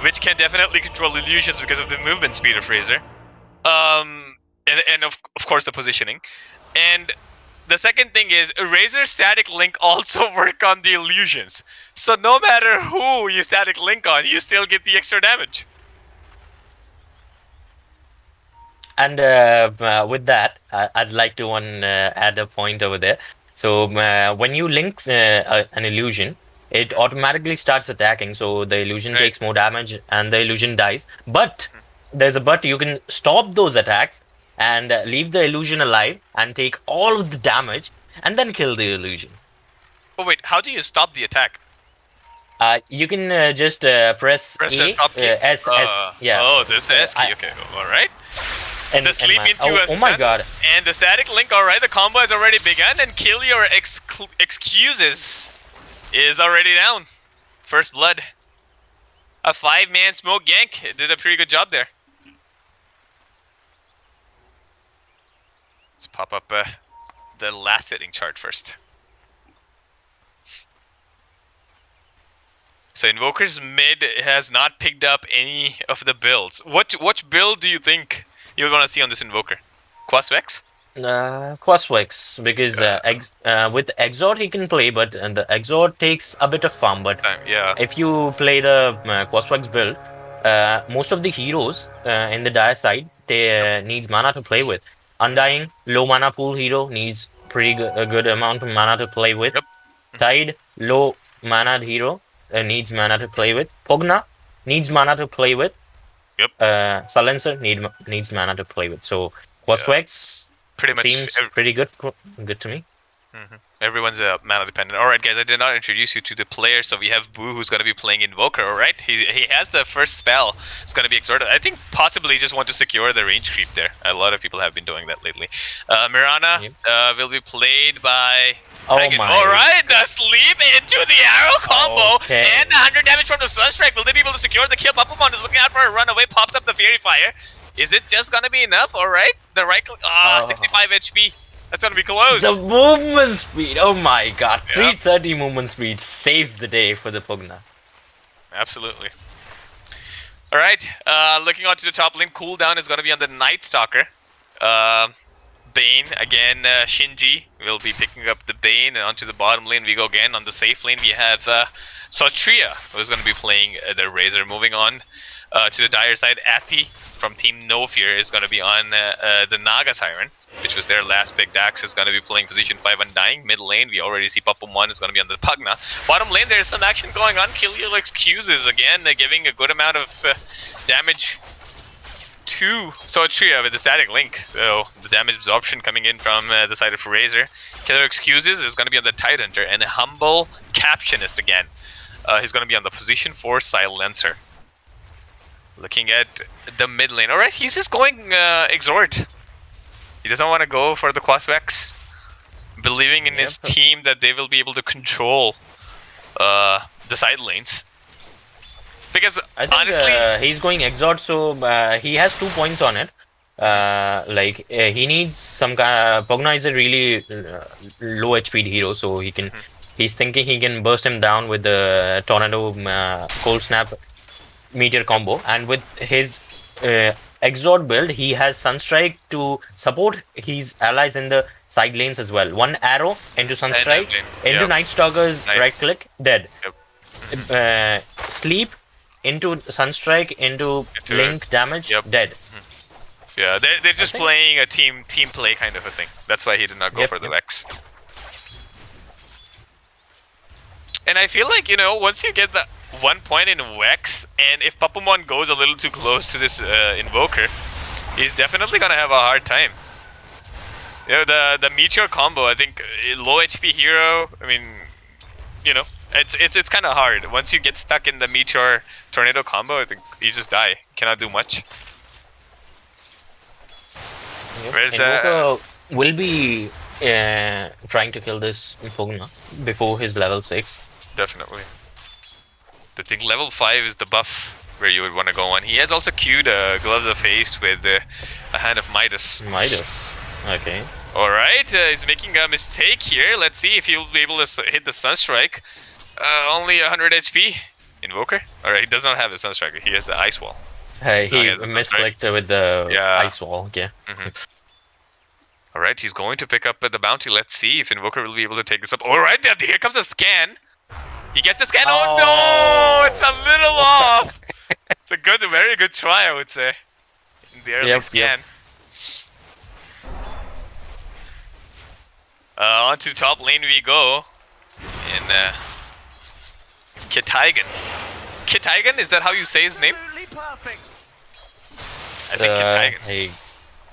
which can definitely control illusions because of the movement speed of Razor. And of course the positioning. And the second thing is Razor static link also work on the illusions. So no matter who you static link on, you still get the extra damage. And with that, I'd like to add a point over there. So when you link an illusion, it automatically starts attacking. So the illusion Right. takes more damage and the illusion dies. But there's a but. You can stop those attacks and leave the illusion alive and take all of the damage and then kill the illusion. Oh wait, how do you stop the attack? You can just press Press A, the stop key. S, yeah. Oh, there's the S key. I- Okay, all right. And, The sleep into a oh my stun, god. and the static link. All right, the combo has already begun, and kill your excuses is already down. First blood. A 5-man smoke gank did a pretty good job there. Let's pop up the last hitting chart first. So Invoker's mid has not picked up any of the builds. Which build do you think you're gonna see on this Invoker? Quasvex? Quasvex, because with Exort he can play, but the Exort takes a bit of farm. But Yeah. if you play the Quasvex build, most of the heroes in the dire side they needs mana to play with. Undying, low mana pool hero needs a good amount of mana to play with. Yep. Tide, low mana hero needs mana to play with. Pogna needs mana to play with. Yep. Silencer needs mana to play with. So Quasvex Pretty much seems pretty good to me. Everyone's mana dependent. All right, guys, I did not introduce you to the player. So we have Boo, who's going to be playing Invoker. All right, he has the first spell. It's going to be Exhorted. I think possibly just want to secure the range creep there. A lot of people have been doing that lately. Mirana will be played by. Oh Hagen. my! All right, the sleep into the arrow combo Okay. and the 100 damage from the Sunstrike. Will they be able to secure the kill? Papamon is looking out for a runaway. Pops up the Fury Fire. Is it just going to be enough? All right, the right click. 65 HP. That's gonna be close. The movement speed, oh my god. 330 movement speed saves the day for the Pugna. Absolutely. Alright, looking onto the top lane, cooldown is gonna be on the Night Stalker. Bane, again, Shinji will be picking up the Bane, and onto the bottom lane we go again. On the safe lane we have Sotria, who's gonna be playing the Razor. Moving on to the dire side, Ati from Team No Fear is gonna be on the Naga Siren, which was their last pick. Dax is going to be playing position 5 Undying. Mid lane, we already see Papamon is going to be on the Pugna. Bottom lane, there's some action going on. Kill your excuses again, giving a good amount of damage to Sotria with the static link. So the damage absorption coming in from the side of Razor. Killer excuses is going to be on the Tidehunter, and a Humble Captionist again. He's going to be on the position 4 Silencer. Looking at the mid lane. Alright, he's just going Exhort. He doesn't want to go for the Quasvex. believing in his team that they will be able to control the side lanes. Because I think, honestly, he's going Exort, so he has 2 points on it. He needs some kind. Pugna is a really low HP hero, so he can. He's thinking he can burst him down with the Tornado, Cold Snap, Meteor combo, and with his Exort build, he has Sunstrike to support his allies in the side lanes as well. One arrow into Sunstrike, into Night Stalker's right click, dead. Sleep into Sunstrike, into Link damage, dead. Yeah, they're just playing a team play kind of a thing. That's why he did not go for the Vex. And I feel like, once you get the 1 point in Vex, and if Papumon goes a little too close to this Invoker, he's definitely gonna have a hard time. The Meteor combo, I think, low HP hero, I mean, it's kind of hard. Once you get stuck in the Meteor Tornado combo, I think you just die. You cannot do much. Whereas Invoker will be trying to kill this Pugna before his level 6. Definitely. I think level 5 is the buff where you would want to go on. He has also queued Gloves of Haste with a Hand of Midas. Okay. Alright, he's making a mistake here. Let's see if he'll be able to hit the Sunstrike. Only 100 HP. Invoker? Alright, he does not have the Sunstrike. He has the Ice Wall. He misclicked with the Ice Wall, Alright, he's going to pick up the bounty. Let's see if Invoker will be able to take this up. Alright, here comes a scan. He gets the scan. Oh no! It's a little off! It's a very good try, I would say. In the early scan. Onto top lane we go. And Kitaigan. Kitaigan, is that how you say his name? I think Kitaigan.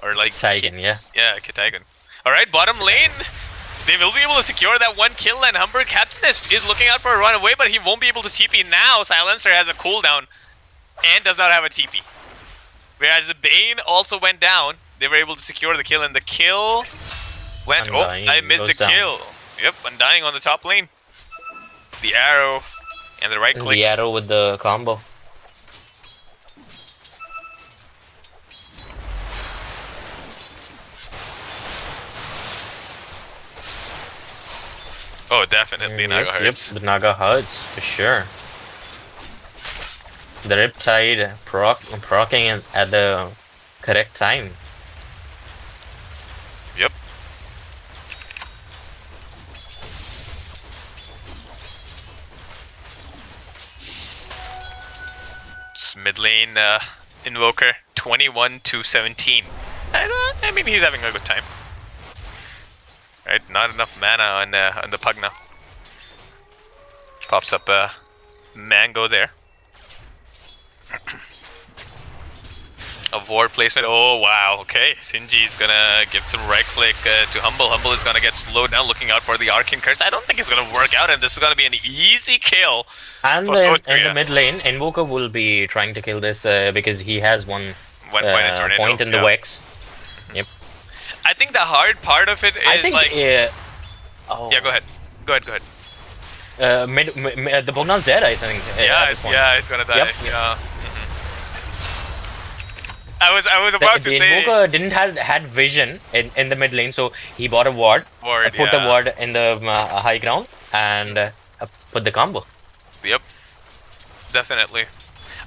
Or like Kitaigan, yeah. Yeah, Kitaigan. Alright, bottom lane. They will be able to secure that 1 kill, and Humber Captain is looking out for a runaway, but he won't be able to TP now. Silencer has a cooldown and does not have a TP. Whereas the Bane also went down. They were able to secure the kill, and the kill went... Undying I missed the kill. Yep, Undying on the top lane. The arrow and the right click. The arrow with the combo. Oh, definitely Naga hurts. Yep, the Naga hurts, for sure. The Riptide proccing at the correct time. Yep. It's mid lane Invoker, 21-17. I mean, he's having a good time. Right, not enough mana on the Pugna. Pops up a Mango there. A ward placement. Oh wow. Okay, Shinji's gonna give some right click to Humble. Humble is gonna get slowed down, looking out for the Arcane Curse. I don't think it's gonna work out, and this is gonna be an easy kill. And in the mid lane, Invoker will be trying to kill this because he has one point in the Vex. Yep. I think the hard part of it is Yeah, go ahead. Go ahead. The Pugna's dead, I think. It's gonna die. Yep. Yeah. I was about to say the Invoker didn't had vision in the mid lane, so he bought a ward, put the ward in the high ground, and put the combo. Yep, definitely.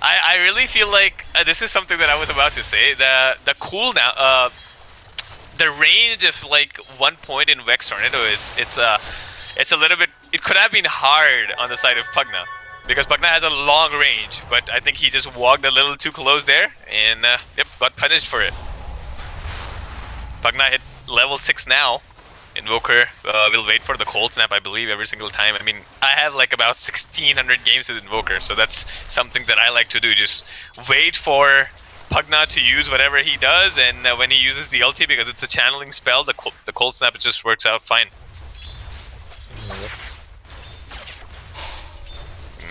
I really feel like this is something that I was about to say. The cooldown, the range of like 1 point in Vex Tornado it's a little bit. It could have been hard on the side of Pugna, because Pugna has a long range, but I think he just walked a little too close there, and got punished for it. Pugna hit level 6 now. Invoker will wait for the Cold Snap, I believe, every single time. I mean, I have like about 1600 games with Invoker, so that's something that I like to do. Just wait for Pugna to use whatever he does, and when he uses the ulti, because it's a channeling spell, the Cold Snap, it just works out fine.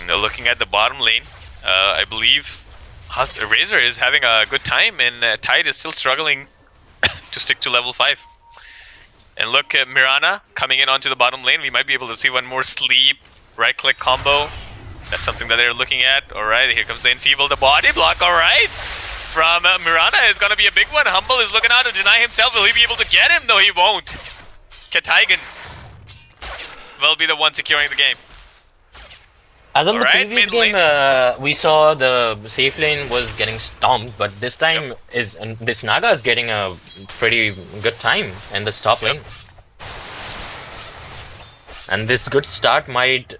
Looking at the bottom lane, I believe Razor is having a good time, and Tide is still struggling to stick to level 5. And look at Mirana coming in onto the bottom lane. We might be able to see one more sleep, right-click combo. That's something that they're looking at. Alright, here comes the enfeeble, the body block. Alright, from Mirana is going to be a big one. Humble is looking out to deny himself. Will he be able to get him? No, he won't. Kataigen will be the one securing the game. As on the previous game, we saw the safe lane was getting stomped, but this time this Naga is getting a pretty good time in the top lane. And this good start might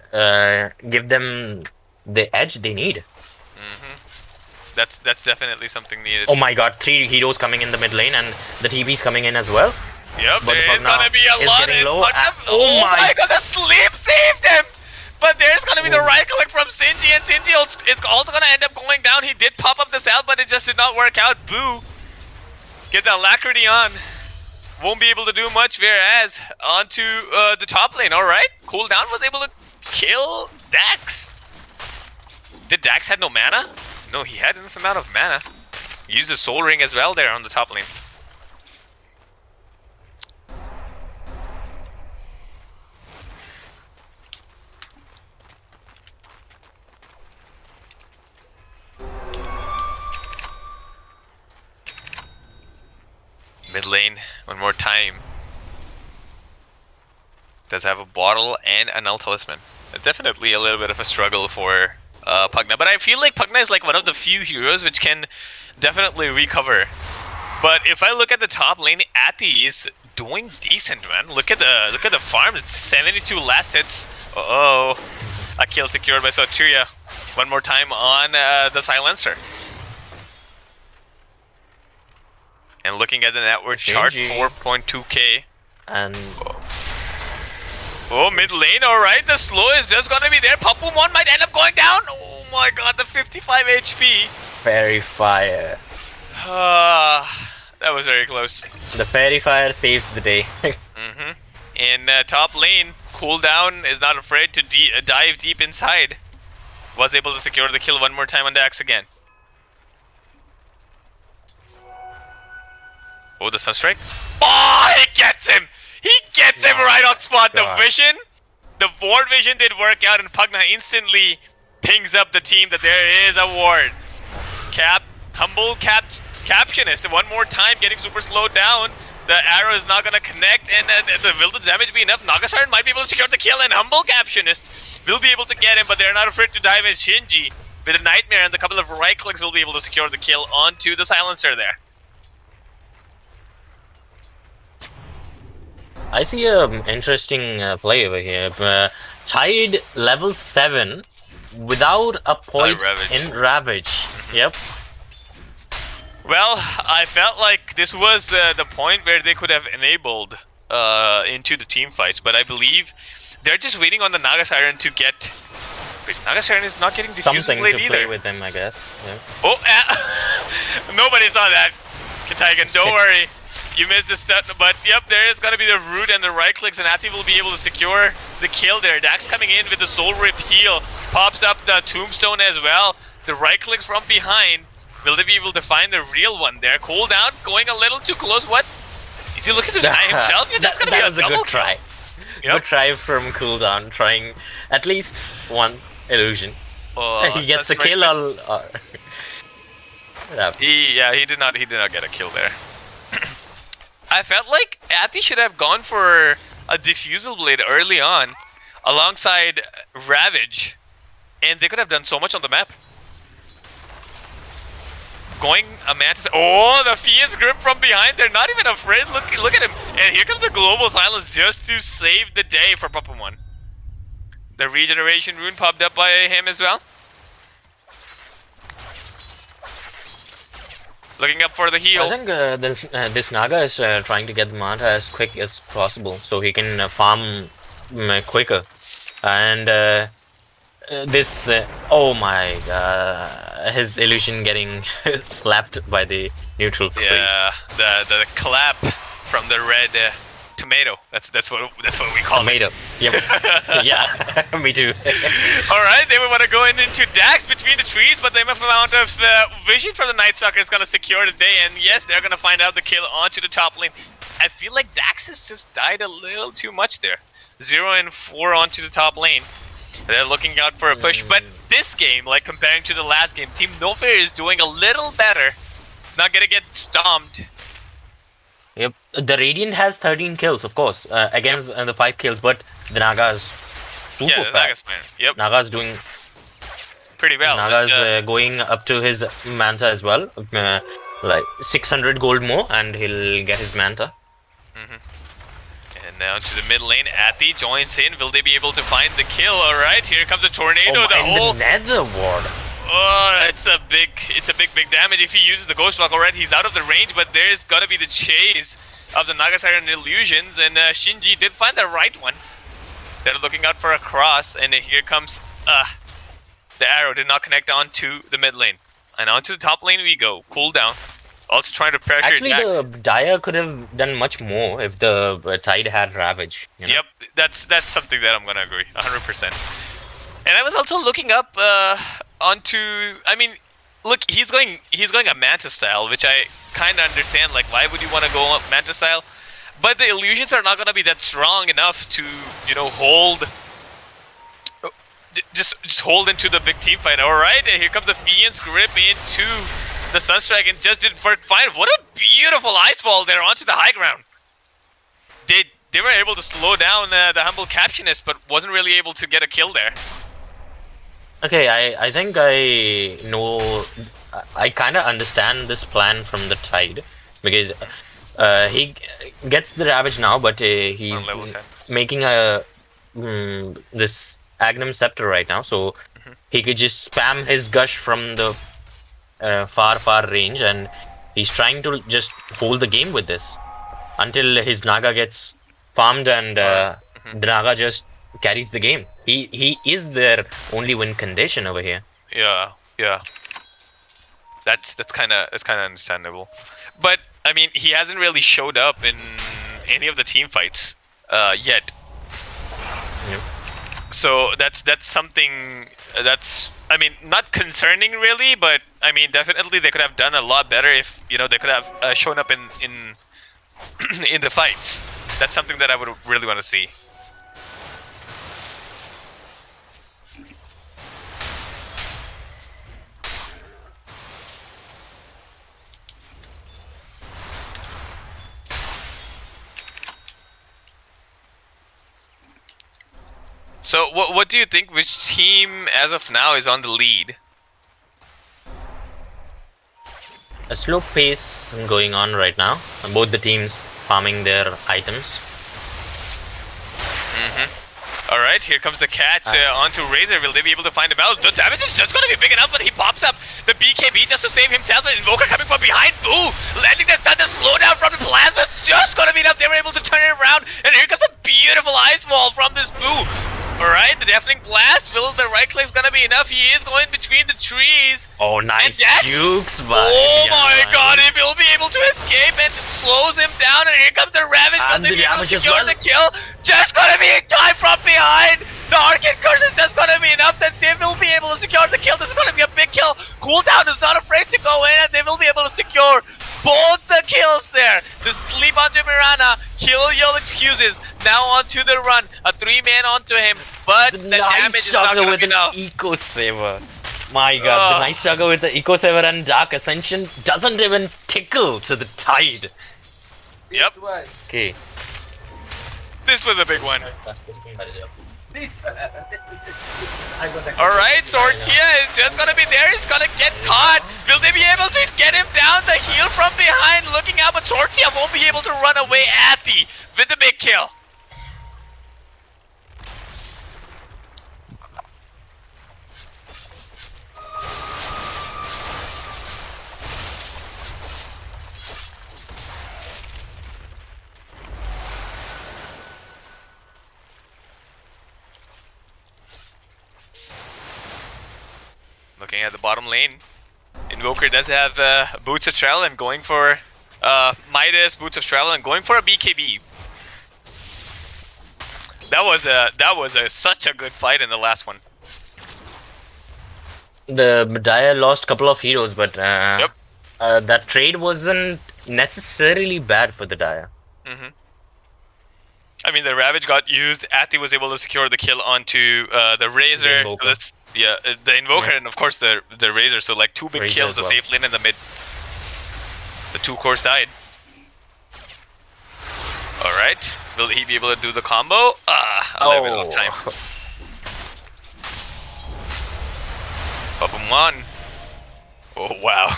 give them the edge they need. That's definitely something needed. Oh my god, 3 heroes coming in the mid lane and the TP's coming in as well. Yep, there's gonna be a lot of... Oh my god, the sleep saved him! But there's gonna be the right click from Sinji, and Sinji is also gonna end up going down. He did pop up the cell, but it just did not work out. Boo! Get the alacrity on. Won't be able to do much, whereas onto the top lane. Alright, cooldown was able to kill Dax. Did Dax have no mana? No, he had enough amount of mana. He used the soul ring as well there on the top lane. Mid lane, one more time. Does have a bottle and an null talisman. Definitely a little bit of a struggle for Pugna, but I feel like Pugna is like one of the few heroes which can definitely recover. But if I look at the top lane, Ati is doing decent, man. Look at the farm. It's 72 last hits. Uh-oh. A kill secured by Soturia. One more time on the silencer. And looking at the network chart, 4.2k. And oh, mid lane, alright. The slow is just gonna be there. Papumon might end up going down. Oh my god, the 55 HP. Fairy Fire. That was very close. The Fairy Fire saves the day. In top lane, cooldown is not afraid to dive deep inside. Was able to secure the kill one more time on Dax again. Oh, the Sunstrike. Oh, he gets him! He gets him right on spot. The vision, the ward vision did work out, and Pugna instantly pings up the team that there is a ward. Humble Captionist, one more time getting super slowed down. The arrow is not gonna connect, and will the damage be enough? Nagasiren might be able to secure the kill, and Humble Captionist will be able to get him, but they're not afraid to dive as Shinji. With a Nightmare and a couple of right clicks will be able to secure the kill onto the silencer there. I see an interesting play over here. Tied level 7 without a point in Ravage. Yep. Well, I felt like this was the point where they could have enabled into the team fights, but I believe they're just waiting on the Nagasiren to get... Wait, Nagasiren is not getting Diffusal Blade either. Something to play with him, I guess. Yeah. Oh, nobody saw that. Kataigen, don't worry. You missed the stun, but yep, there is going to be the root and the right clicks, and Ati will be able to secure the kill there. Dax coming in with the soul rip heal, pops up the tombstone as well. The right clicks from behind. Will they be able to find the real one there? Cooldown going a little too close. What? Is he looking to deny himself? Yeah, that's going to be a double good try. Yep. Good try from Cooldown, trying at least one illusion. He gets a kill. He did not get a kill there. I felt like Ati should have gone for a Diffusal Blade early on alongside Ravage, and they could have done so much on the map. Going a Mantis. Oh, the Fiend's grip from behind. They're not even afraid. Look at him. And here comes the Global Silence just to save the day for Papumon. The regeneration rune popped up by him as well. Looking up for the heal. I think this Naga is trying to get the Manta as quick as possible so he can farm quicker. And this... oh my god. His illusion getting slapped by the neutral. Yeah, the clap from the red Tomato. That's what we call it. Tomato. Yep. Yeah. Me too. All right, they would want to go into Dax between the trees, but the amount of vision from the Night Stalker is going to secure the day, and yes, they're going to find out the kill onto the top lane. I feel like Dax has just died a little too much there. 0 and 4 onto the top lane. They're looking out for a push, but this game, like comparing to the last game, Team No Fear is doing a little better. It's not going to get stomped. Yep. The Radiant has 13 kills, of course, against the 5 kills, but the Naga's super Yeah, the Naga's fine. Yep. Naga's doing pretty well. Naga's going up to his Manta as well. Like 600 gold more, and he'll get his Manta. And now to the mid lane, Ati joins in. Will they be able to find the kill? All right, here comes a tornado. The Nether Ward. Oh, it's a big damage. If he uses the Ghost Walk, already he's out of the range, but there's gotta be the chase of the Nagasiren Illusions, and Shinji did find the right one. They're looking out for a cross, and here comes the arrow did not connect onto the mid lane. And onto the top lane we go. Cool down. Also trying to pressure Actually, Dax. the Dire could have done much more if the Tide had Ravage. You know? Yep, that's something that I'm gonna agree 100%. And I was also looking up onto. I mean, look, he's going a Manta style, which I kind of understand. Like, why would you want to go Manta style? But the illusions are not gonna be that strong enough to, you know, hold. Just hold into the big team fight. All right, and here comes the Fiend's Grip into the Sunstrike, and just did for fine. What a beautiful ice wall there onto the high ground. They were able to slow down the Humble Captionist, but wasn't really able to get a kill there. Okay, I think I know. I kind of understand this plan from the Tide, because he gets the Ravage now, but he's making a this Agnum Scepter right now, so he could just spam his Gush from the far range, and he's trying to just hold the game with this until his Naga gets farmed, and the Naga just carries the game. He is their only win condition over here. Yeah. That's kind of understandable. But I mean, he hasn't really showed up in any of the team fights yet. Yep. So that's something that's, I mean, not concerning really, but I mean, definitely they could have done a lot better if, you know, they could have shown up in in the fights. That's something that I would really want to see. So what do you think? Which team, as of now, is on the lead? A slow pace going on right now. Both the teams farming their items. Alright, here comes the cat onto Razor. Will they be able to find him out? The damage is just going to be big enough, but he pops up the BKB just to save himself. An Invoker coming from behind. Boo! Landing the stun, the slowdown from the plasma is just going to be enough. They were able to turn it around, and here comes a beautiful ice wall from this Boo. Alright, the Deafening Blast. Will the right click's gonna be enough? He is going between the trees. Oh, nice jukes, but oh my god, he will be able to escape, and it slows him down, and here comes the Ravage. Will they be able to secure the kill? Just gonna be in time from behind. The Arcane Curse is just gonna be enough that they will be able to secure the kill. This is gonna be a big kill. Cooldown is not afraid to go in, and they will be able to secure both the kills there. The sleep onto Mirana, kill your excuses. Now onto the run. A 3-man onto him, but the damage is not going to be enough. Eco Saver. My god, the Night Stalker with the Eco Saver and Dark Ascension doesn't even tickle to the Tide. Yep. Okay. This was a big one. Alright, Sortia is just gonna be there. He's gonna get caught. Will they be able to get him down? The heal from behind looking out, but Sortia won't be able to run away at the with the big kill. Looking at the bottom lane, Invoker does have Boots of Travel and going for Midas, Boots of Travel, and going for a BKB. That was such a good fight in the last one. The Medaya lost a couple of heroes, but Yep. that trade wasn't necessarily bad for the Daya. Mm-hmm. I mean, the Ravage got used. Ati was able to secure the kill onto the Razor. The So that's, the Invoker and of course the Razor. So like 2 big Razor kills, as the well. safe lane in the mid. The 2 cores died. All right, will he be able to do the combo? 11 of time. Pop him 1. Oh wow,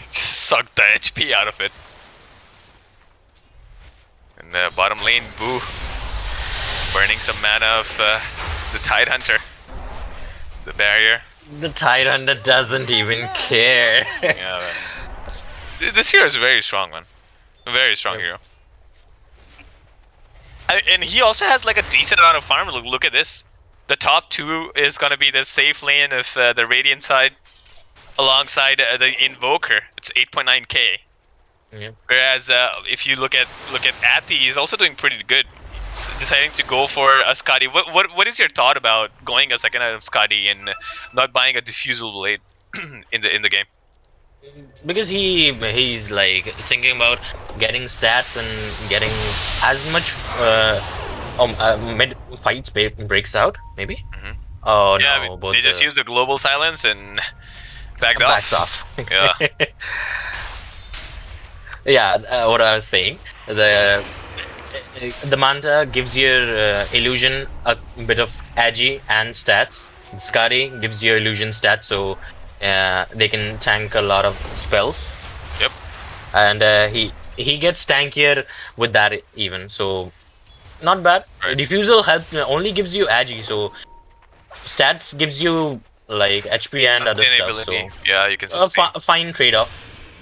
sucked the HP out of it. And the bottom lane, Boo, burning some mana of the Tidehunter, the barrier. The Tidehunter doesn't even care. Yeah, man. This hero is very strong, man. A very strong hero. And he also has like a decent amount of farm. Look at this. The top 2 is gonna be the safe lane of the Radiant side, alongside the Invoker. It's 8.9k. Yeah. Whereas if you look at Ati, he's also doing pretty good. Deciding to go for a Skadi. What is your thought about going a second item Skadi and not buying a diffusal blade in the game? Because he's like thinking about getting stats and getting as much mid fights breaks out, maybe. Mhm. Oh Yeah, no! they just used the global silence and backs off. Yeah. Yeah, what I was saying, the Manta gives your illusion a bit of agi and stats. The Skadi gives you illusion stats, so they can tank a lot of spells. Yep. And he gets tankier with that even, so not bad. Right. Diffusal help only gives you agi, so stats gives you like HP and other stuff. So yeah, you can sustain. a fine trade-off.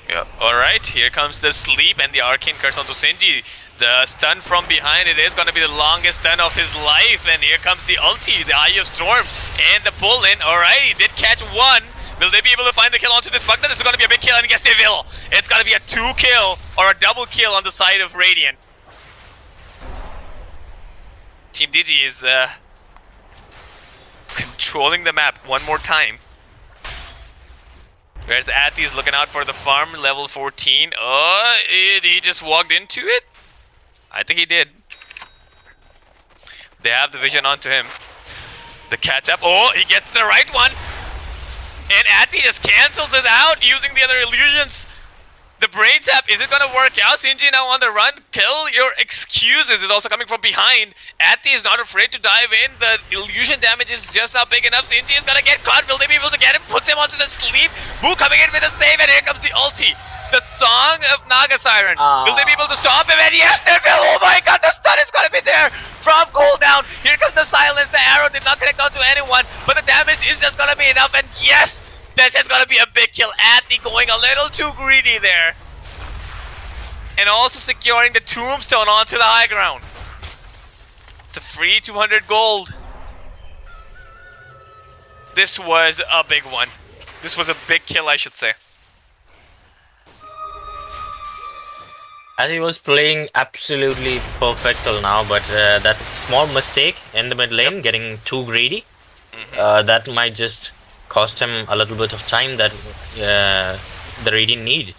Yeah. All right. Here comes the sleep and the arcane curse onto Sinji. The stun from behind. It is going to be the longest stun of his life. And here comes the ulti, the Eye of Storm, and the pull in. All right. He did catch 1. Will they be able to find the kill onto this Bugna? This is going to be a big kill, and yes, they will. It's going to be a 2 kill or a double kill on the side of Radiant. Team Digi is controlling the map one more time. Whereas the Ati is looking out for the farm, level 14. Oh, he just walked into it? I think he did. They have the vision onto him. The catch up. Oh, he gets the right one. And Ati just cancels it out using the other illusions. The brain tap, is it gonna work out? Sinji now on the run. Kill your excuses is also coming from behind. Ati is not afraid to dive in. The illusion damage is just not big enough. Sinji is gonna get caught. Will they be able to get him? Puts him onto the sleep. Boo coming in with a save, and here comes the ulti. The song of Naga Siren. Will they be able to stop him? And yes, they will. Oh my god, the stun is gonna be there from cooldown. Here comes the silence. The arrow did not connect onto anyone, but the damage is just gonna be enough. And yes, this is gonna be a big kill. Ati going a little too greedy there. And also securing the tombstone onto the high ground. It's a free 200 gold. This was a big one. This was a big kill, I should say. And he was playing absolutely perfect till now, but that small mistake in the mid lane, getting too greedy, that might just cost him a little bit of time that the Radiant need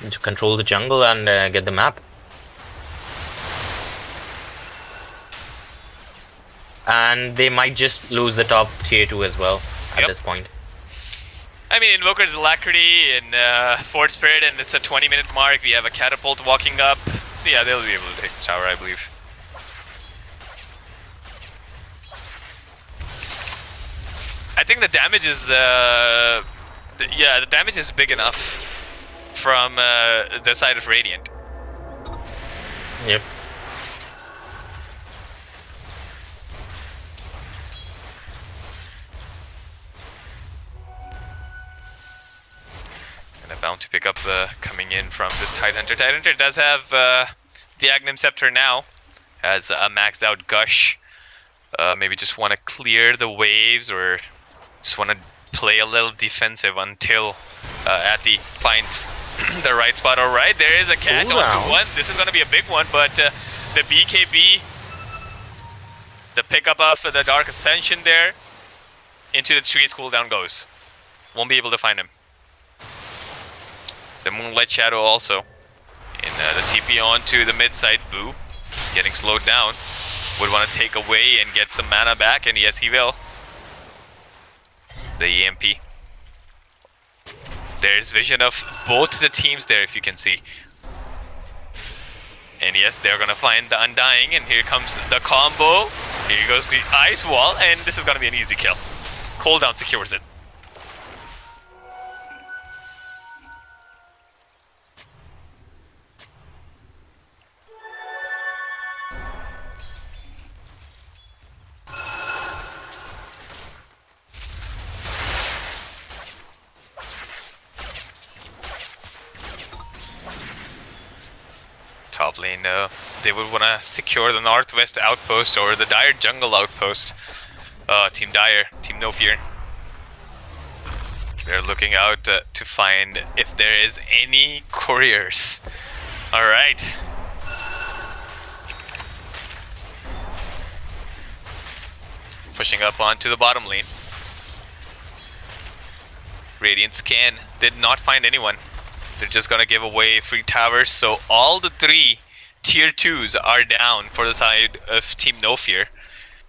to control the jungle and get the map. And they might just lose the top tier 2 as well at this point. I mean, Invoker's Alacrity and Fort Spirit, and it's a 20-minute mark. We have a Catapult walking up. Yeah, they'll be able to take the tower, I believe. I think the damage is, the damage is big enough from the side of Radiant. Yep. And I'm bound to pick up the coming in from this Tidehunter. Tidehunter does have the Aghanim Scepter now, has a maxed out Gush. Maybe just want to clear the waves or just want to play a little defensive until Ati finds the right spot. All right, there is a catch onto one. This is going to be a big one, but the BKB The pickup of the Dark Ascension there. Into the trees, cooldown goes. Won't be able to find him. The Moonlight Shadow also. And the TP onto the mid side. Boo. Getting slowed down. Would want to take away and get some mana back, and yes, he will. The EMP. There's vision of both the teams there, if you can see. And yes, they're gonna find the Undying, and here comes the combo. Here goes the Ice Wall, and this is gonna be an easy kill. Cooldown secures it. Top lane, they would want to secure the northwest outpost or the Dire jungle outpost. Team Dire, Team No Fear. They're looking out to find if there is any couriers. Alright. Pushing up onto the bottom lane. Radiant scan did not find anyone. They're just gonna give away free towers, so all the 3 tier 2s are down for the side of Team No Fear.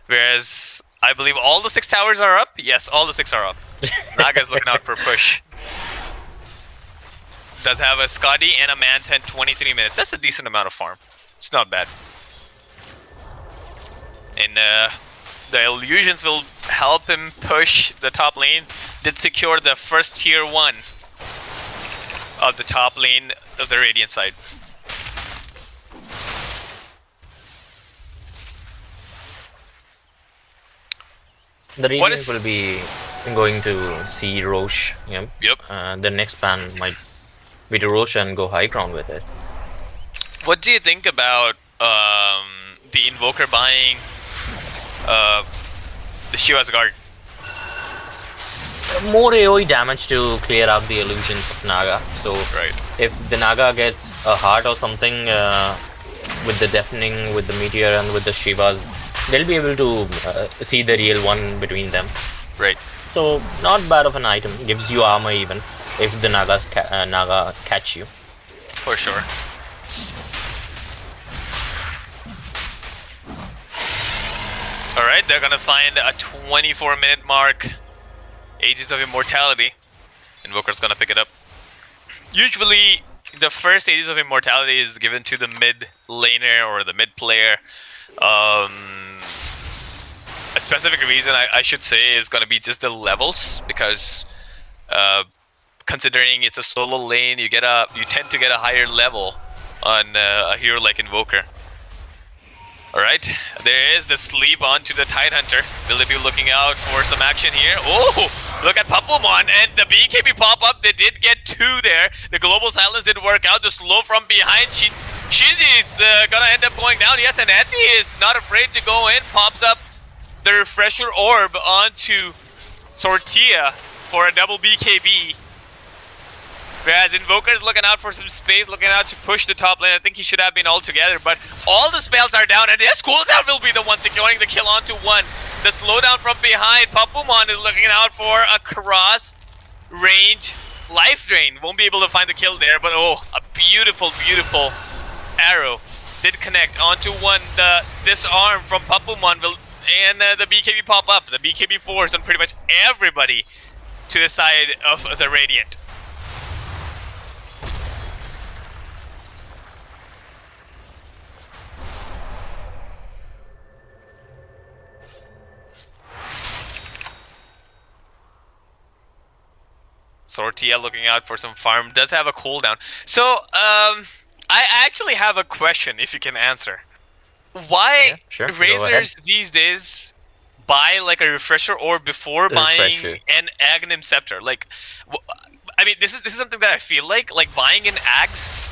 Whereas I believe all the 6 towers are up. Yes, all the 6 are up. Naga's looking out for a push. Does have a Scotty and a Manta in 23 minutes. That's a decent amount of farm. It's not bad. And the illusions will help him push the top lane. Did secure the first tier 1 of the top lane of the Radiant side. The Radiant will be going to see Roche. Yep. The next ban might be to Roche and go high ground with it. What do you think about the Invoker buying the Shiva's Guard? More AoE damage to clear out the illusions of Naga. So if the Naga gets a heart or something with the deafening, with the meteor and with the Shivas, they'll be able to see the real one between them. Right. So not bad of an item. Gives you armor even if the Naga catch you. For sure. Alright, they're gonna find a 24-minute mark. Ages of Immortality. Invoker's gonna pick it up. Usually, the first Ages of Immortality is given to the mid laner or the mid player. A specific reason I should say is gonna be just the levels, because considering it's a solo lane, you tend to get a higher level on a hero like Invoker. Alright, there is the sleep onto the Tidehunter. Will they be looking out for some action here? Oh, look at Papumon and the BKB pop up. They did get 2 there. The global silence did work out. The slow from behind. Shinji is gonna end up going down. Yes, and Eti is not afraid to go in. Pops up the refresher orb onto Sortia for a double BKB. Whereas Invoker's looking out for some space, looking out to push the top lane. I think he should have been all together, but all the spells are down, and yes, cooldown will be the one securing the kill onto 1. The slowdown from behind, Papumon is looking out for a cross-range life drain. Won't be able to find the kill there, but oh, a beautiful, beautiful arrow did connect onto 1. The disarm from Papumon will, and the BKB pop up. The BKB force on pretty much everybody to the side of the Radiant. Sortia looking out for some farm, does have a cooldown. So, I actually have a question, if you can answer. Why Razors these days buy like a refresher or before buying an Aghanim Scepter? Like, I mean, this is something that I feel like buying an Axe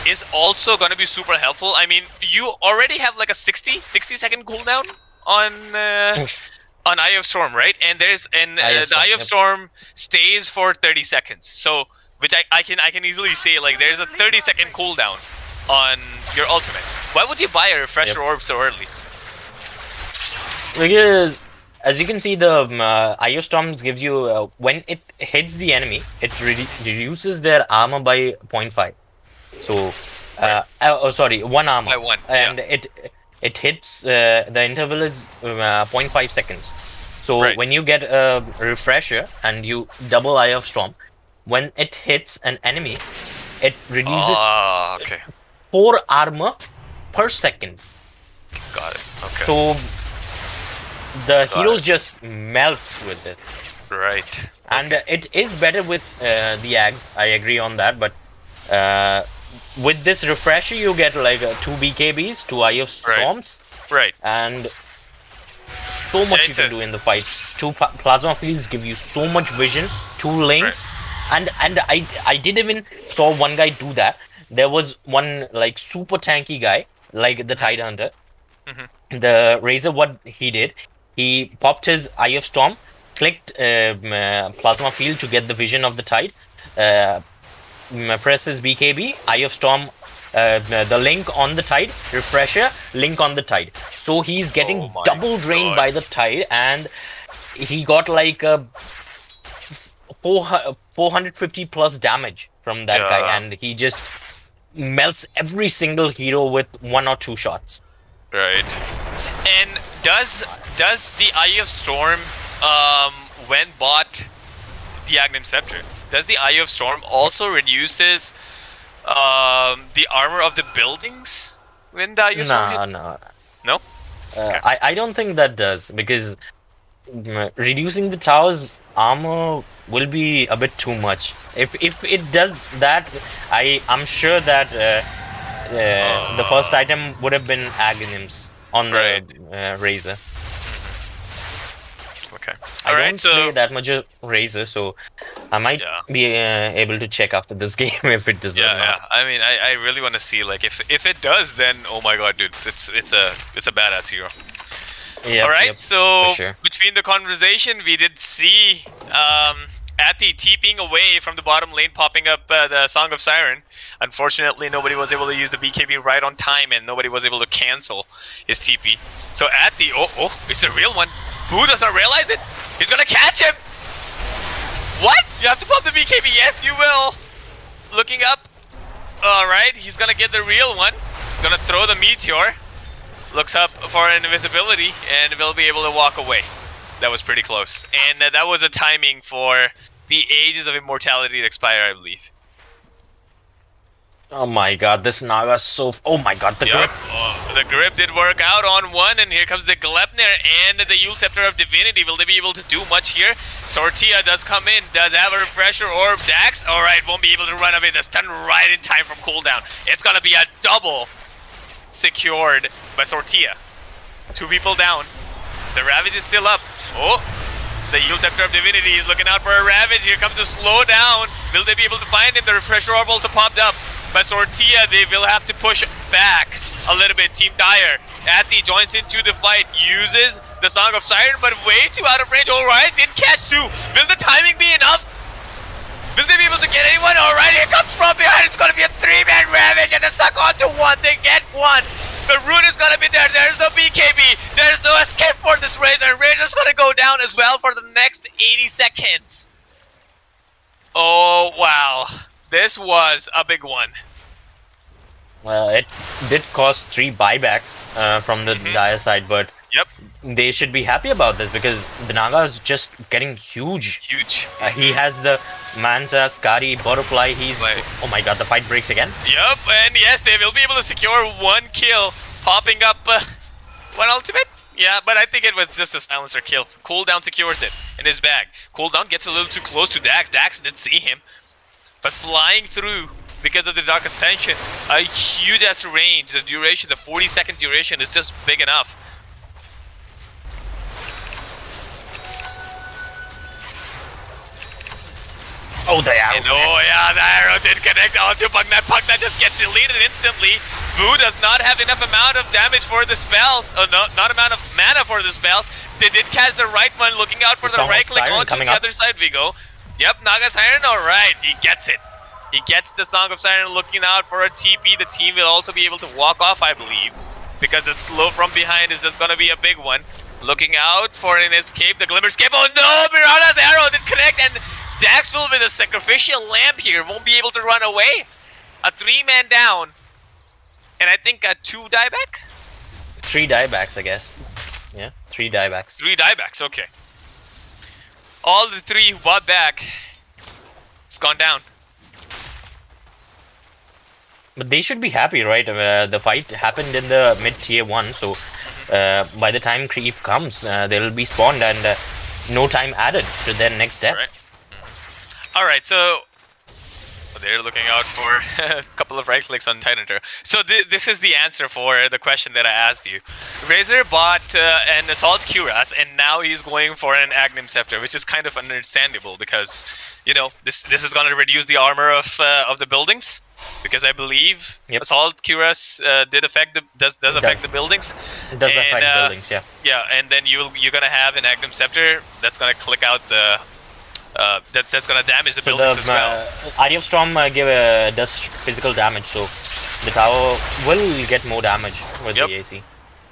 is also going to be super helpful. I mean, you already have like a 60 second cooldown on Eye of Storm, right? And the Eye of Storm stays for 30 seconds. So, which I can easily say, like, there's a 30-second cooldown on your ultimate. Why would you buy a refresher orb so early? Because as you can see, the IO Storms gives you when it hits the enemy, it reduces their armor by 0.5. So, sorry, one armor, By one, and yeah. it hits the interval is 0.5 seconds. So Right. when you get a refresher and you double Eye of Storm, when it hits an enemy, it reduces Oh, okay. 4 armor per second. Got it. Okay. So the Got heroes it. just melt with it. Right. And it is better with the Ags. I agree on that. But with this refresher, you get like 2 BKBs, 2 Eye of Storms, Right. and so much you it's can a- do in the fights. 2 plasma fields give you so much vision. 2 links, and I did even saw one guy do that. There was one like super tanky guy, like the Tide Hunter. The Razor, what he did, he popped his Eye of Storm, clicked Plasma Field to get the vision of the Tide, presses BKB, Eye of Storm, the link on the Tide, refresher, link on the Tide. So he's getting Oh my double drained God. by the Tide, and he got like 450 plus damage from that guy, Yeah. and he just melts every single hero with 1 or 2 shots. Right. And does the Eye of Storm when bought the Aghanim Scepter, does the Eye of Storm also reduces the armor of the buildings when the Eye of Storm hits? No. No? Okay. I don't think that does, because reducing the tower's armor will be a bit too much. If it does that, I'm sure that the first item would have been Aghanims on the Right. Razor. Okay. I All right. don't So play that much of Razor, so I might Yeah. be able to check after this game if it does or yeah. not. I mean, I really want to see, like, if it does, then oh my god, dude, it's a badass hero. Yep, All right, yep, so for sure. between the conversation, we did see Ati TPing away from the bottom lane, popping up the Song of Siren. Unfortunately, nobody was able to use the BKB right on time, and nobody was able to cancel his TP. So Ati, oh, it's a real one. Who doesn't realize it? He's gonna catch him! What? You have to pop the BKB? Yes, you will. Looking up. Alright, he's gonna get the real one. He's gonna throw the meteor. Looks up for an invisibility and will be able to walk away. That was pretty close. And that was a timing for the Ages of Immortality to expire, I believe. Oh my god, this Naga's so... Oh my god, the grip. The grip did work out on one, and here comes the Gleipnir and the Yule Scepter of Divinity. Will they be able to do much here? Sortia does come in, does have a refresher orb. Dax, alright, won't be able to run away. The stun right in time from cooldown. It's gonna be a double secured by Sortia. 2 people down. The Ravage is still up. Oh, the Yule Scepter of Divinity is looking out for a Ravage. Here comes a slow down. Will they be able to find him? The refresher orb also popped up. But Sortia, they will have to push back a little bit. Team Dire. Ati joins into the fight. Uses the Song of Siren, but way too out of range. Alright, didn't catch 2. Will the timing be enough? Will they be able to get anyone? Alright, here comes from behind. It's going to be a 3-man Ravage, and they suck onto 1. They get 1. The rune is going to be there. There's no BKB. There's no escape for this Razor. And Razor's going to go down as well for the next 80 seconds. Oh, wow. This was a big one. Well, it did cost 3 buybacks from the Dire side, but Yep. they should be happy about this because the Naga is just getting huge. Huge. He has the Manta, Skadi, Butterfly. He's... Right. Oh my god, the fight breaks again. Yep, and yes, they will be able to secure 1 kill, popping up 1 ultimate? Yeah, but I think it was just a silencer kill. Cooldown secures it in his bag. Cooldown gets a little too close to Dax. Dax did see him, but flying through because of the Dark Ascension, a huge ass range. The duration, the 40-second duration is just big enough. Oh, the arrow. And oh yeah, the arrow did connect onto Pugna. Pugna just gets deleted instantly. Vu does not have enough amount of damage for the spells. Not amount of mana for the spells. They did cast the right one, looking out for the right click onto the other side, Vigo. Yep, Naga Siren, alright, he gets it. He gets the Song of Siren, looking out for a TP. The team will also be able to walk off, I believe, because the slow from behind is just going to be a big one. looking out for an escape. The Glimmer escape. Oh no! Mirana's arrow didn't connect, and Daxville with a sacrificial lamp here won't be able to run away. A 3-man down, and I think a 2 dieback? 3 diebacks, I guess. Yeah, 3 diebacks. 3 diebacks, okay. All the 3 who bought back, it's gone down. But they should be happy, right? The fight happened in the mid tier 1, so by the time creep comes, they'll be spawned and no time added to their next step. Right. Alright, so they're looking out for a couple of right clicks on Titan Hunter. So this is the answer for the question that I asked you. Razor bought an Assault Cuirass, and now he's going for an Agnim Scepter, which is kind of understandable because, you know, this is going to reduce the armor of the buildings, because I believe Assault Cuirass does affect the buildings. It does affect the buildings, yeah. Yeah, and then you're going to have an Agnim Scepter that's going to click out the that's gonna damage the buildings as well. Eye of Storm does physical damage, so the tower will get more damage with the AC.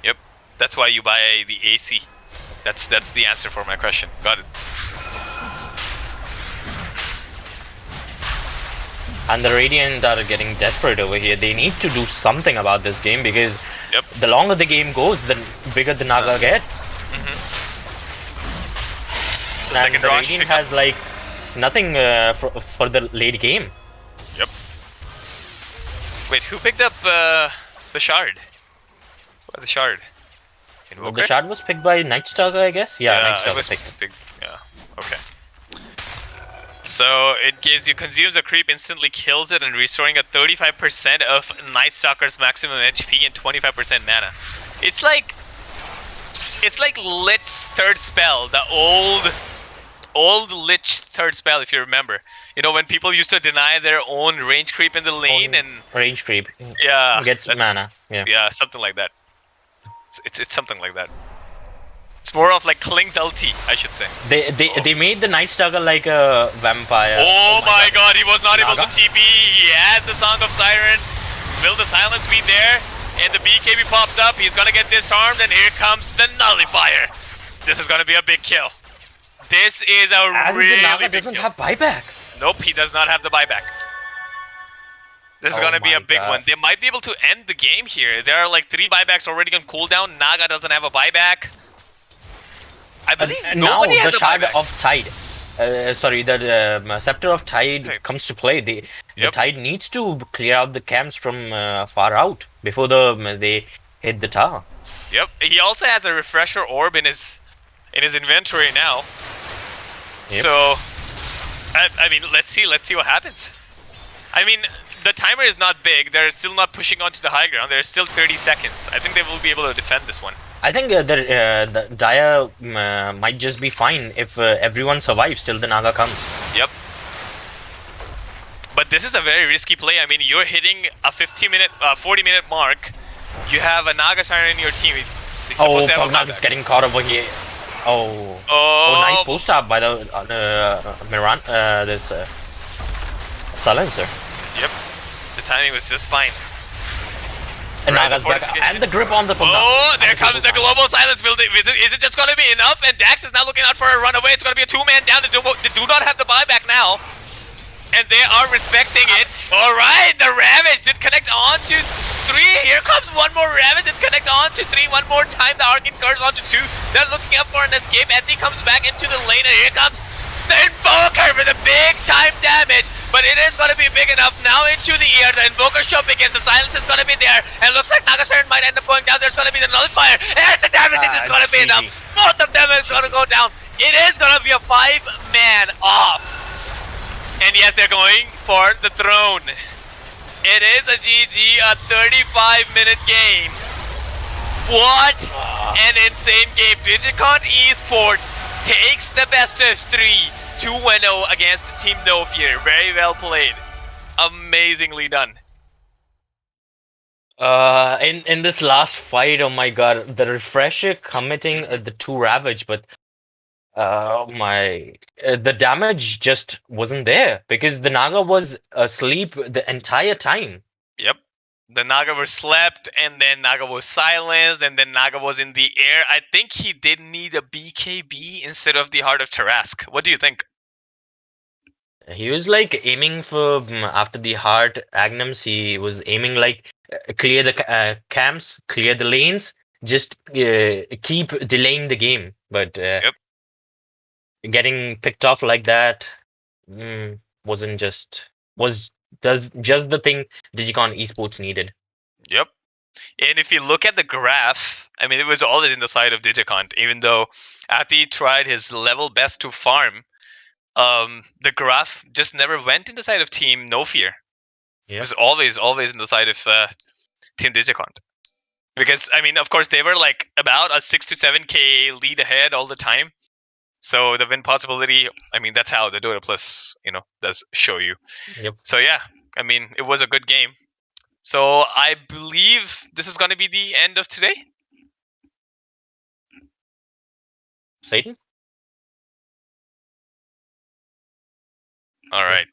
Yep, that's why you buy the AC. That's the answer for my question. Got it. And the Radiant are getting desperate over here. They need to do something about this game because the longer the game goes, the bigger the Naga gets. And the Radiant has like nothing for the late game. Yep. Wait, who picked up the shard? What, the shard? The shard was picked by Nightstalker, I guess. Yeah, Nightstalker was picked. Yeah. Okay. So it consumes a creep, instantly kills it, and restoring a 35% of Nightstalker's maximum HP and 25% mana. It's like Lit's third spell, the old Lich third spell, if you remember. You know, when people used to deny their own range creep in the lane and range creep. Yeah, gets mana. Yeah, something like that. It's something like that. It's more of like Kling's ulti, I should say. They made the Nightstalker like a vampire. Oh my god, he was not able to TP. He had the Song of Siren. Will the silence be there? And the BKB pops up. He's gonna get disarmed, and here comes the Nullifier. This is gonna be a big kill. This is a really Naga big doesn't kill. have buyback. Nope, he does not have the buyback. This is gonna be a big one. They might be able to end the game here. There are like 3 buybacks already on cooldown. Naga doesn't have a buyback. I believe nobody has a buyback. Shard of Tide. Sorry, the Scepter of Tide comes to play. The Tide needs to clear out the camps from far out before they hit the tower. Yep. He also has a Refresher Orb in his inventory now. Yep. So, I mean, let's see what happens. I mean, the timer is not big. They're still not pushing onto the high ground. There's still 30 seconds. I think they will be able to defend this one. I think the Dire might just be fine if everyone survives till the Naga comes. Yep. But this is a very risky play. I mean, you're hitting a 40-minute mark. You have a Naga Siren in your team. Naga's getting caught over here. Oh, nice full stop by the Miran. This silencer. Yep. The timing was just fine. And Naga's back. And the grip on the Pugna. Oh, there comes the global silence. Is it just going to be enough? And Dax is now looking out for a runaway. It's going to be a 2-man down. They do not have the buyback now. And they are respecting it. Alright, the Ravage did connect on to 3. Here comes one more Ravage. Did connect on to 3 one more time. The Arcane Curse on to 2. They're looking up for an escape. Ethi comes back into the lane. And here comes the Invoker for the big time damage. But it is going to be big enough now into the air. The Invoker show begins. The silence is going to be there. And looks like Naga Siren might end up going down. There's going to be the Nullifier. And the damage is going to be enough. Both of them is going to go down. It is going to be a 5-man off. And yes, they're going for the throne. It is a GG, a 35-minute game. What an insane game. DigicontEsports takes the best of 3, 2-0 against Team No Fear. Very well played. Amazingly done. In this last fight, oh my god, the Refresher committing the 2 Ravage, but the damage just wasn't there because the Naga was asleep the entire time. Yep. The Naga were slept, and then Naga was silenced, and then Naga was in the air. I think he did need a BKB instead of the Heart of Tarask. What do you think? He was like aiming for after the hard Agnums. He was aiming like clear the camps, clear the lanes, just keep delaying the game. But Yep. getting picked off like that wasn't was does just the thing Digicon Esports needed. Yep. And if you look at the graph, I mean, it was always in the side of Digicont, even though Ati tried his level best to farm. The graph just never went in the side of Team No Fear. It was always in the side of Team Digicont. Because, I mean, of course, they were like about a 6 to 7k lead ahead all the time. So the win possibility, I mean, that's how the Dota Plus, does show you. Yep. So yeah, I mean, it was a good game. So I believe this is going to be the end of today. Satan? All right.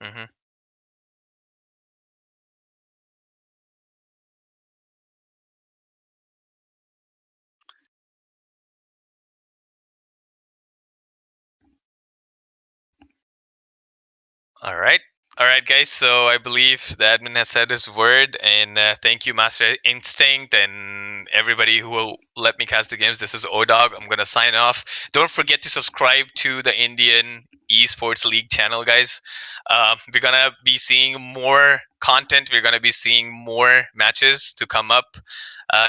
Mm-hmm. All right. All right, guys. So I believe the admin has said his word, and thank you, Master Instinct, and everybody who will let me cast the games. This is ODog. I'm gonna sign off. Don't forget to subscribe to the Indian Esports League channel, guys. We're gonna be seeing more content. We're gonna be seeing more matches to come up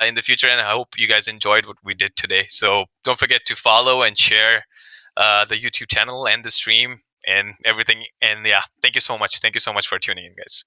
in the future, and I hope you guys enjoyed what we did today. So don't forget to follow and share the YouTube channel and the stream and everything. And yeah, thank you so much. Thank you so much for tuning in, guys.